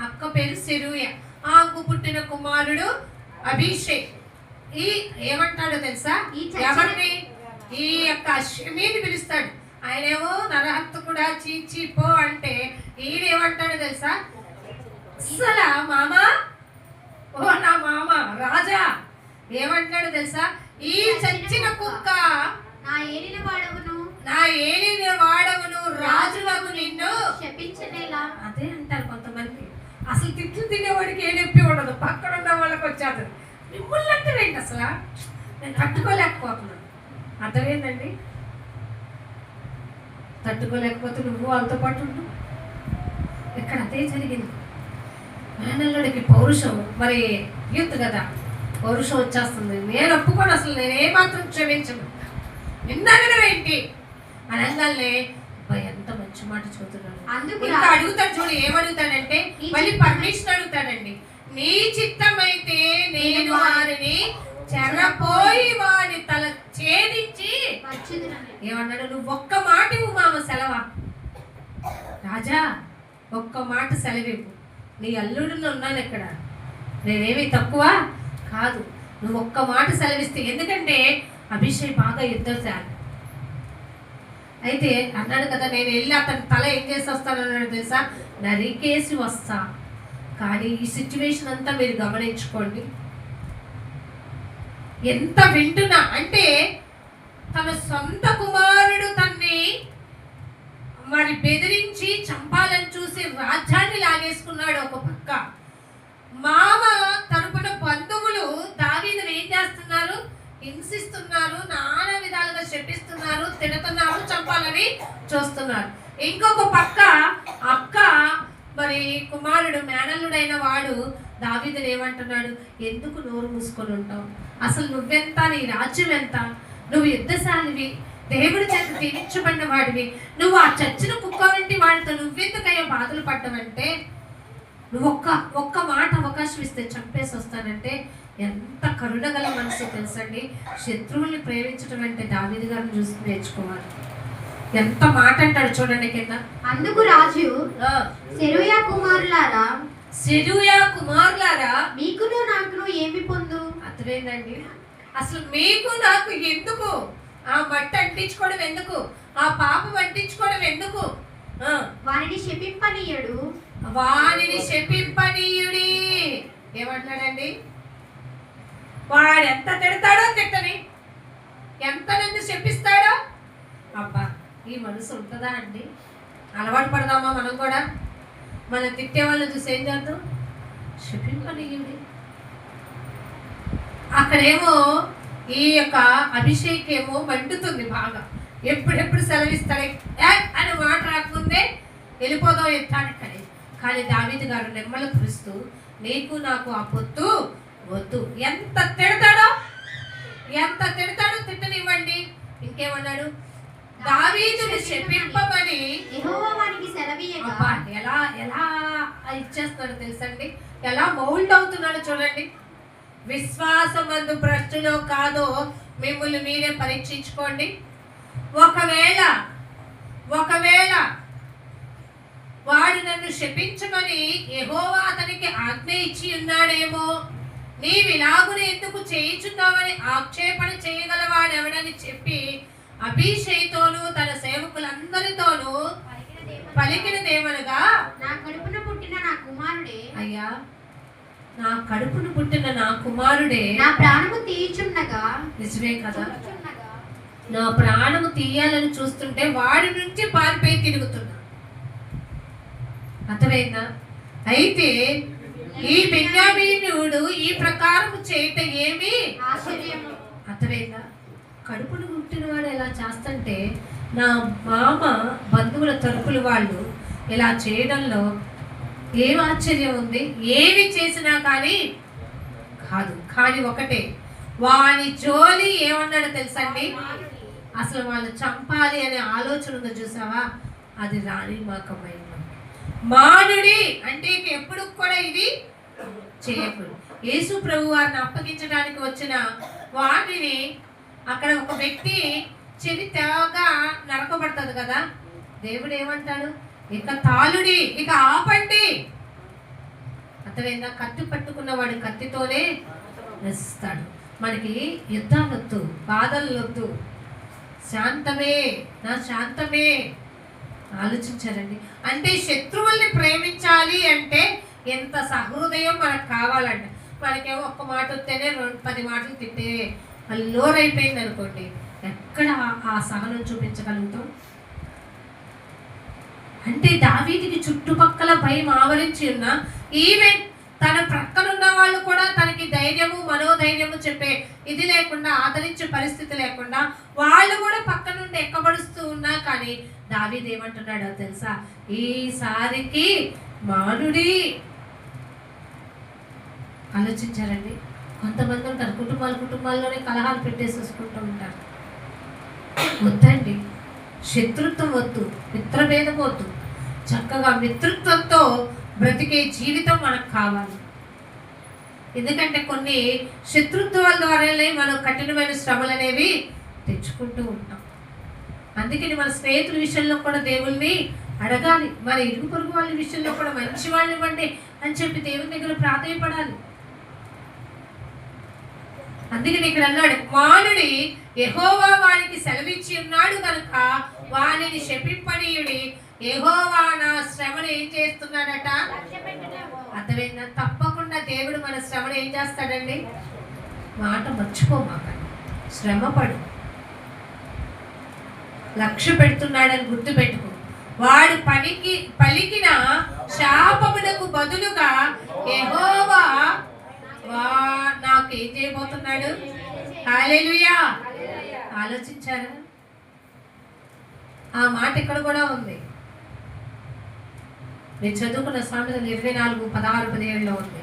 అక్క పేరు సెరూయా, ఆకు పుట్టిన కుమారుడు అభిషేక్. ఈ ఏమంటాడో తెలుసా? ఎవరిని? ఈ యొక్క షమీని పిలుస్తాడు. ఆయనేమో నరహంతకుడా, చీచి పో అంటే ఈయన ఏమంటాడో తెలుసా? అసలా మామా, ఓ నా మామ రాజా, ఏమంటాడో తెలుసా? ఈ చచ్చిన కుక్క నా ఏలిన వాడవును రాజులకు నిన్ను శపించనేలా. అదే అంటారు కొంతమంది. అసలు తిట్లు తినేవాడికి ఏ నొప్పి ఉండదు, పక్కన ఉన్న వాళ్ళకి వచ్చేది. మిమ్మల్ని అంటే ఏంటి అసలు? నేను తట్టుకోలేకపోతున్నాను. అర్థమేందండి? తట్టుకోలేకపోతే నువ్వు వాళ్ళతో పాటు ఉండు. ఇక్కడ అదే జరిగింది. మేనల్లుడికి పౌరుషం, మరి యూత్ కదా, పౌరుషం వచ్చేస్తుంది. నేను ఒప్పుకోను, అసలు నేనే మాత్రం క్షమించను. నిన్నగడం ఏంటి అనగానే ఎంత మంచి మాట చూస్తున్నాడు. ఇంకా అడుగుతాడు చూడు, ఏమడుగుతాడంటే మళ్ళీ పర్మిషన్ అడుగుతాడండి. నీ చిత్తమైతే నేను వారిని చెరపోయి వారి తల ఛేదించి ఏమన్నాడు? నువ్వు ఒక్క మాట ఇవ్వు మామ, సెలవా రాజా, ఒక్క మాట సెలవివ్వు. నీ అల్లుడిని ఉన్నాను ఇక్కడ, నేనేమి తక్కువ కాదు, నువ్వు ఒక్క మాట సెలవిస్తే. ఎందుకంటే అభిషేక్ బాగా యుద్ధశాలి. అయితే అన్నాడు కదా, నేను వెళ్ళి అతని తల ఏం చేసి వస్తానన్నాడు తెలుసా? నరికేసి వస్తా. కానీ ఈ సిచ్యువేషన్ అంతా మీరు గమనించుకోండి. ఎంత వింటున్నా అంటే తన సొంత కుమారుడు తన్ని మరి బెదిరించి చంపాలని చూసి రాజ్యాన్ని లాగేసుకున్నాడు ఒక పక్క. మామ తరపున బంధువులు దావీదును ఏం చేస్తున్నారు? హింసిస్తున్నారు, నానా విధాలుగా శపిస్తున్నారు, తిడుతున్నారు, చంపాలని చూస్తున్నారు. ఇంకొక పక్క అక్క మరి కుమారుడు మేనల్లుడైన వాడు దావీదుని ఏమంటున్నాడు? ఎందుకు నోరు మూసుకొని ఉంటావు? అసలు నువ్వెంత, నీ రాజ్యం ఎంత? నువ్వు యుద్ధశాలివి, దేవుడి చేత తీర్చబడిన వాడివి, నువ్వు ఆ చచ్చిన కుక్క వంటి వాడితో నువ్వెందుకయ్యో బాధలు పడ్డవంటే, నువ్వు ఒక్క మాట అవకాశం ఇస్తే చంపేసి వస్తానంటే ఎంత కరుణగల మనసు తెలుసండి. శత్రువుల్ని ప్రేమించడం అంటే దావీదు గారిని చూసి నేర్చుకోవాలి. ఎంత మాట అంటాడు చూడండి కింద. అందుకు రాజు సెరూయా కుమారులారా మీకును నాకును ఏమి పొందు? అర్థమైందండి? అసలు మీకు నాకు ఎందుకు? ఆ మట్టి అంటించుకోవడం ఎందుకు? ఆ పాపం అంటించుకోవడం ఎందుకు? వారిని శపింపనీయుడు, వారిని శపింపనీయుడి. ఏమంటాడండి? వాడు ఎంత తిడతాడో తిట్టని, ఎంత నన్ను శపిస్తాడో. అబ్బా, ఈ మనసు ఉంటుందా అండి? అలవాటు పడదామా మనం కూడా? మనం తిట్టే వాళ్ళని చూసి ఏం చేద్దాం? శపింపనీయుడి. అక్కడేమో ఈ యొక్క అభిషేక్ ఏమో మండుతుంది బాగా. ఎప్పుడెప్పుడు సెలవిస్తాడు అని మాట రాకముందే వెళ్ళిపోదాం ఎత్తాడక్కడే. కానీ దావీదు గారు నెమ్మలు కురుస్తూ, నీకు నాకు ఆ పొత్తు వద్దు. ఎంత తిడతాడో, ఎంత తిడతాడో తిట్టనివ్వండి. ఇంకేమన్నాడు? దావీదుని శపింపమని యెహోవా వానికి సెలవీయగా అబ్బా, ఎలా ఎలా ఇచ్చేస్తున్నాడు తెలుసండి, ఎలా మౌల్డ్ అవుతున్నాడు చూడండి. విశ్వాసమందు భ్రష్టులో కాదో మిమ్మల్ని మీరే పరీక్షించుకోండి. ఒకవేళ వాడు నన్ను శపించమని యెహోవా అతనికి ఆజ్ఞ ఇచ్చి ఉన్నాడేమో, నీవిలాగుని ఎందుకు చేయుచున్నావని ఆక్షేపణ చేయగలవాడెవడని చెప్పి అభిషేక్తోనూ తన సేవకులందరితోనూ పలికినదేమనగా, నా కడుపున పుట్టిన నా కుమారుడే, అయ్యా నా కడుపును పుట్టిన నా కుమారుడే నా ప్రాణము తీయుచున్నగా, నిజమే కదా, చూచున్నగా, నా ప్రాణము తీయాలని చూస్తుంటే వాడి నుంచి పారిపోయి తిరుగుతున్నా. అర్థమైందా? అయితే ఈ బెన్యామీనుడు ఈ ప్రకారం చేయట ఏమి ఆశ్చర్యము. అర్థమైందా? కడుపును పుట్టిన వాడు ఇలా చేస్తుంటే నా మామ బంధువుల తరపుల వాళ్ళు ఇలా చేయడంలో ఏం ఆశ్చర్యం ఉంది? ఏమి చేసినా కానీ కాదు. కానీ ఒకటే, వాని జోలి ఏమన్నాడో తెలుసండి, అసలు వాళ్ళు చంపాలి అనే ఆలోచన ఉందో చూసావా, అది రాణి మాకమైన మానుడి అంటే ఇక ఎప్పుడు కూడా ఇది చేయకూడదు. యేసు ప్రభు వారిని అప్పగించడానికి వచ్చిన వాటిని అక్కడ ఒక వ్యక్తి చెవి తెగగా నరకబడుతుంది కదా, దేవుడు ఏమంటాడు? ఇక తాళుడి, ఇక ఆపండి. అర్థమైందా? కత్తి పట్టుకున్న వాడి కత్తితోనే నశిస్తాడు. మనకి యుద్ధాలొద్దు, బాధలొద్దు, శాంతమే నా శాంతమే. ఆలోచించారండి. అంటే శత్రువుల్ని ప్రేమించాలి అంటే ఎంత సహృదయం మనకు కావాలండి. మనకేమో ఒక్క మాట వస్తేనే 10 మాటలు తిట్టే లోరైపోయింది అనుకోండి, ఎక్కడ ఆ సహనం చూపించగలుగుతాం? అంటే దావీదుకి చుట్టుపక్కల భయం ఆవరించి ఉన్న, ఈవెన్ తన ప్రక్కనున్న వాళ్ళు కూడా తనకి ధైర్యము మనోధైర్యము చెప్పే ఇది లేకుండా, ఆదరించే పరిస్థితి లేకుండా వాళ్ళు కూడా పక్క నుండి ఎక్కబడుస్తూ ఉన్నా కానీ దావీదు ఏమంటున్నాడో తెలుసా? ఈసారికి మానుడి. ఆలోచించారండి. కొంతమంది ఉంటారు కుటుంబాల్లోనే కలహాలు పెట్టేసేసుకుంటూ ఉంటారు. వద్దండి, శత్రుత్వం వద్దు, మిత్రభేదం వద్దు. చక్కగా మిత్రత్వంతో బ్రతికే జీవితం మనకు కావాలి. ఎందుకంటే కొన్ని శత్రుత్వాల ద్వారానే మనం కఠినమైన శ్రమలు అనేవి తెచ్చుకుంటూ ఉంటాం. అందుకని మన స్నేహితుల విషయంలో కూడా దేవుల్ని అడగాలి, మన ఇరుగు పొరుగు వాళ్ళ విషయంలో కూడా మంచి వాళ్ళు ఇవ్వండి అని చెప్పి దేవుని దగ్గర ప్రాధాన్యపడాలి. అందుకని ఇక్కడ అన్నాడు, మానుడి యెహోవా వానికి సెలవిచ్చి ఉన్నాడు కనుక వానిని శపింపనీయుడి. యెహోవా నా శ్రమను ఏం చేస్తున్నాడట? అర్థమైందా? తప్పకుండా దేవుడు మన శ్రమను ఏం చేస్తాడండి? మాట మర్చిపోమాకండి, శ్రమపడు, లక్ష్య పెడుతున్నాడని గుర్తు పెట్టుకో. వాడు పలికిన శాపమునకు బదులుగా యెహోవా నాకు ఏం చేయబోతున్నాడు? హల్లెలూయా. ఆలోచించారా? ఆ మాట ఇక్కడ కూడా ఉంది. నేను చదువుకున్న సామెతలు 24, 16, 17లో ఉంది.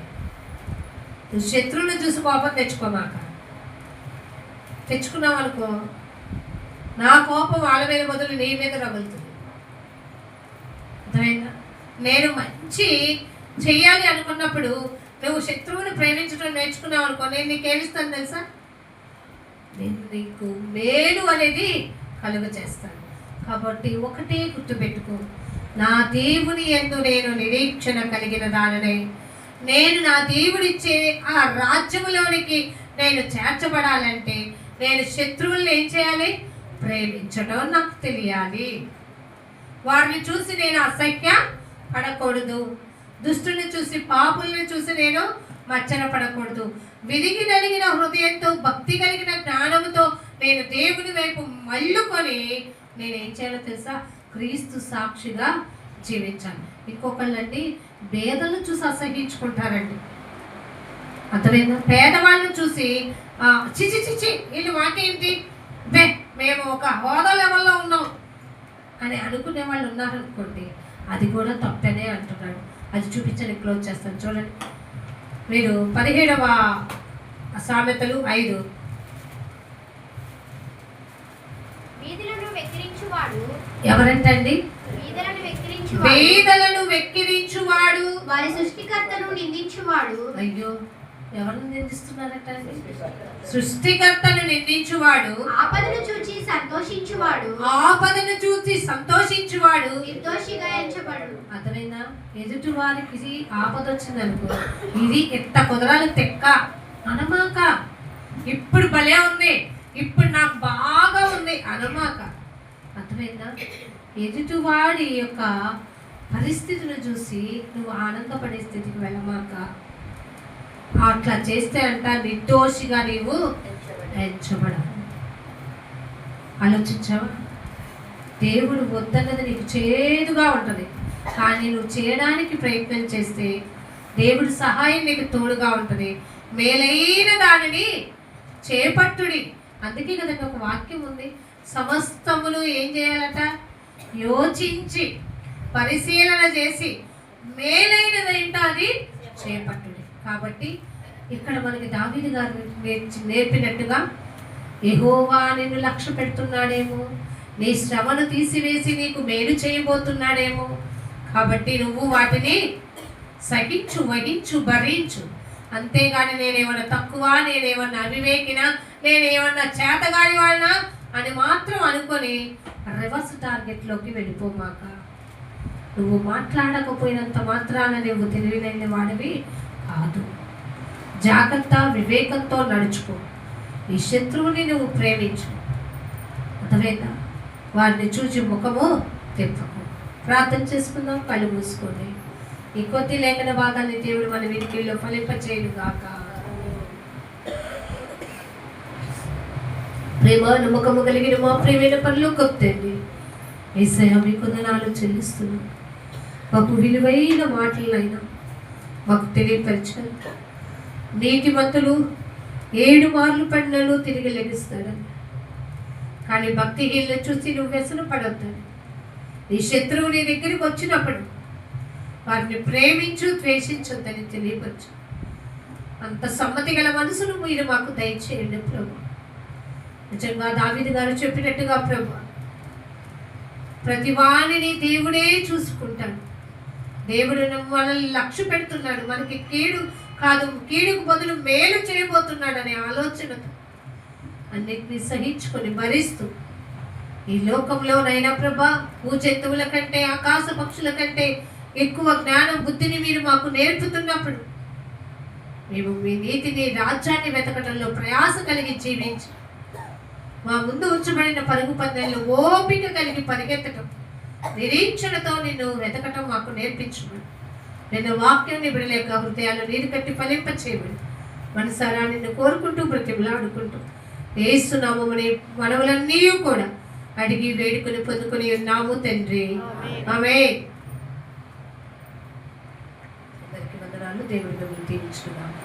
నువ్వు శత్రువుని చూసి కోపం తెచ్చుకోమాక. తెచ్చుకున్నావు అనుకో, నా కోపం వాళ్ళ మీద బదులు నీ మీద రగులుతుంది. అర్థమైందా? నేను మంచి చెయ్యాలి అనుకున్నప్పుడు నువ్వు శత్రువుని ప్రేమించడం నేర్చుకున్నావు అనుకో, నేను నీకేమిస్తాను తెలుసా? నేను నీకు మేలు అనేది కలుగ చేస్తాను. కాబట్టి ఒకటే గుర్తుపెట్టుకో, నా దేవుని యందు నేను నిరీక్షణ కలిగిన దానినే, నేను నా దేవుడిచ్చే ఆ రాజ్యములోనికి నేను చేర్చబడాలంటే నేను శత్రువుల్ని ఏం చేయాలి? ప్రేమించడం నాకు తెలియాలి. వారిని చూసి నేను అసహ్య పడకూడదు. దుష్టుని చూసి, పాపుల్ని చూసి నేను మచ్చన పడకూడదు. విరిగి నలిగిన హృదయంతో, భక్తి కలిగిన జ్ఞానంతో నేను దేవుని వైపు మళ్ళుకొని నేనేం చేయాలో తెలుసా? క్రీస్తు సాక్షిగా జీవించాలి. ఇంకొకళ్ళండి పేదలను చూసి అసహించుకుంటారండి. అర్థమైందా? పేదవాళ్ళని చూసి చిచి చిచి వీళ్ళు మాకేంటి, మేము ఒక హోదా లెవెల్లో ఉన్నాం అని అనుకునే వాళ్ళు ఉన్నారనుకోండి, అది కూడా తప్పనే అంటున్నాడు. అది చూపించని క్లోజ్ చేస్తాను చూడండి. మీరు 17వ సామెతలు 5 వెక్కిరించువాడు, ఎవరంటండి? బీదలను వెక్కిరించువాడు, పేదలను వెక్కిరించువాడు. వారి సృష్టికర్తను నిందించువాడు. అయ్యో, ఎవరిని నిందిస్తున్నారట అండి? సృష్టికర్తను నిందించువాడు, ఆపదను చూచి సంతోషించువాడు, ఆపదను చూసి సంతోషించువాడు. నిర్దోషిగా ఎంచబడు. అతనైనా ఎదుటి వారికి ఆపద వచ్చిందనుకో, ఇది ఎట్ట కుదరాలు తెక్క అనమాక. ఇప్పుడు భలే ఉంది, ఇప్పుడు నాకు బాగా ఉంది అనమాక. అతనైనా ఎదుటివాడి యొక్క పరిస్థితిని చూసి నువ్వు ఆనందపడే స్థితికి వెళ్ళమాక. అట్లా చేస్తే అంట నిర్దోషిగా నీవు ఎంచబడవు. ఆలోచించావా? దేవుడు వద్దన్నది నీకు చేదుగా ఉంటుంది, కానీ నువ్వు చేయడానికి ప్రయత్నం చేస్తే దేవుడి సహాయం నీకు తోడుగా ఉంటుంది. మేలైన దానిని చేపట్టుడి. అందుకే కదండి ఒక వాక్యం ఉంది, సమస్తములు ఏం చేయాలట? యోచించి పరిశీలన చేసి మేలైనదేంటో అది చేపట్టుడి. కాబట్టి ఇక్కడ మనకి దావీదు గారు నేర్పినట్టుగా యెహోవా నిన్ను లక్ష్య పెడుతున్నాడేమో, నీ శ్రమను తీసివేసి నీకు మేలు చేయబోతున్నాడేమో. కాబట్టి నువ్వు వాటిని సహించు, వహించు, భరించు. అంతేగాని నేనేమన్నా తక్కువ, నేనేమన్నా అవివేకినా, నేనేమన్నా చేతగాని వాళ్ళనా అని మాత్రం అనుకొని రివర్స్ టార్గెట్లోకి వెళ్ళిపోమాక. నువ్వు మాట్లాడకపోయినంత మాత్రాన నువ్వు తెలివినైన వాడివి కాదు. జాగ్రత్త, వివేకంతో నడుచుకో. నీ శత్రువుని నువ్వు ప్రేమించు. అర్థమైందా? వారిని చూసి ముఖము తెప్పకు. ప్రార్థన చేసుకుందాం, కళ్ళు మూసుకోండి. ఈ కొద్ది లేఖన భాగాన్ని దేవుడు మన వినికిల్లో ఫలింపచేయును గాక. ప్రేమ నమ్మకము కలిగిన మా ప్రియమైన పనులు కొత్తండి. యేసయ్య మీకు వందనాలు చెల్లిస్తున్నాం. మాకు విలువైన మాటలైనా మాకు తెలియపరిచారు. నీతిమంతులు 7 మార్లు పడినను తిరిగి లెగిస్తాడని, కానీ భక్తిహీనులను చూసి నువ్వు వ్యసన పడొద్దని. నీ శత్రువు నీ దగ్గరికి వచ్చినప్పుడు వారిని ప్రేమించు, ద్వేషించొద్దని తెలియపరచు. అంత సమ్మతి గల మనసును మీరు మాకు దయచేయండి ప్రభు. నిజంగా దావీదు గారు చెప్పినట్టుగా ప్రభు, ప్రతి వాణిని దేవుడే చూసుకుంటాడు. దేవుడు మనల్ని లక్ష్య పెడుతున్నాడు. మనకి కీడు కాదు, కీడుకు బదులు మేలు చేయబోతున్నాడు అనే ఆలోచనతో అన్నిటినీ సహించుకొని భరిస్తూ ఈ లోకంలోనైనా ప్రభా, భూజంతువుల కంటే, ఆకాశ పక్షుల కంటే ఎక్కువ జ్ఞానం, బుద్ధిని మీరు మాకు నేర్పుతున్నప్పుడు మేము మీ నీతిని, రాజ్యాన్ని వెతకడంలో ప్రయాస కలిగి జీవించి మా ముందు ఉంచబడిన పరుగు పందెంలో ఓపిక కలిగి పరిగెత్తటం, నిరీక్షణతో నిన్ను వెతకటం మాకు నేర్పించమని. నేను వాక్యాన్ని విడలేక హృదయాలు నీరు కట్టి ఫలింపచేయమని మనసారా నిన్ను కోరుకుంటూ బ్రతిమలాడుకుంటూ యేసునామముని మనవులన్నీ కూడా అడిగి వేడుకొని పొందుకొని ఉన్నాము తండ్రి. ఆమేన్. అందరికీ వందనాలు. దేవుడిని దీవించుకున్నాము.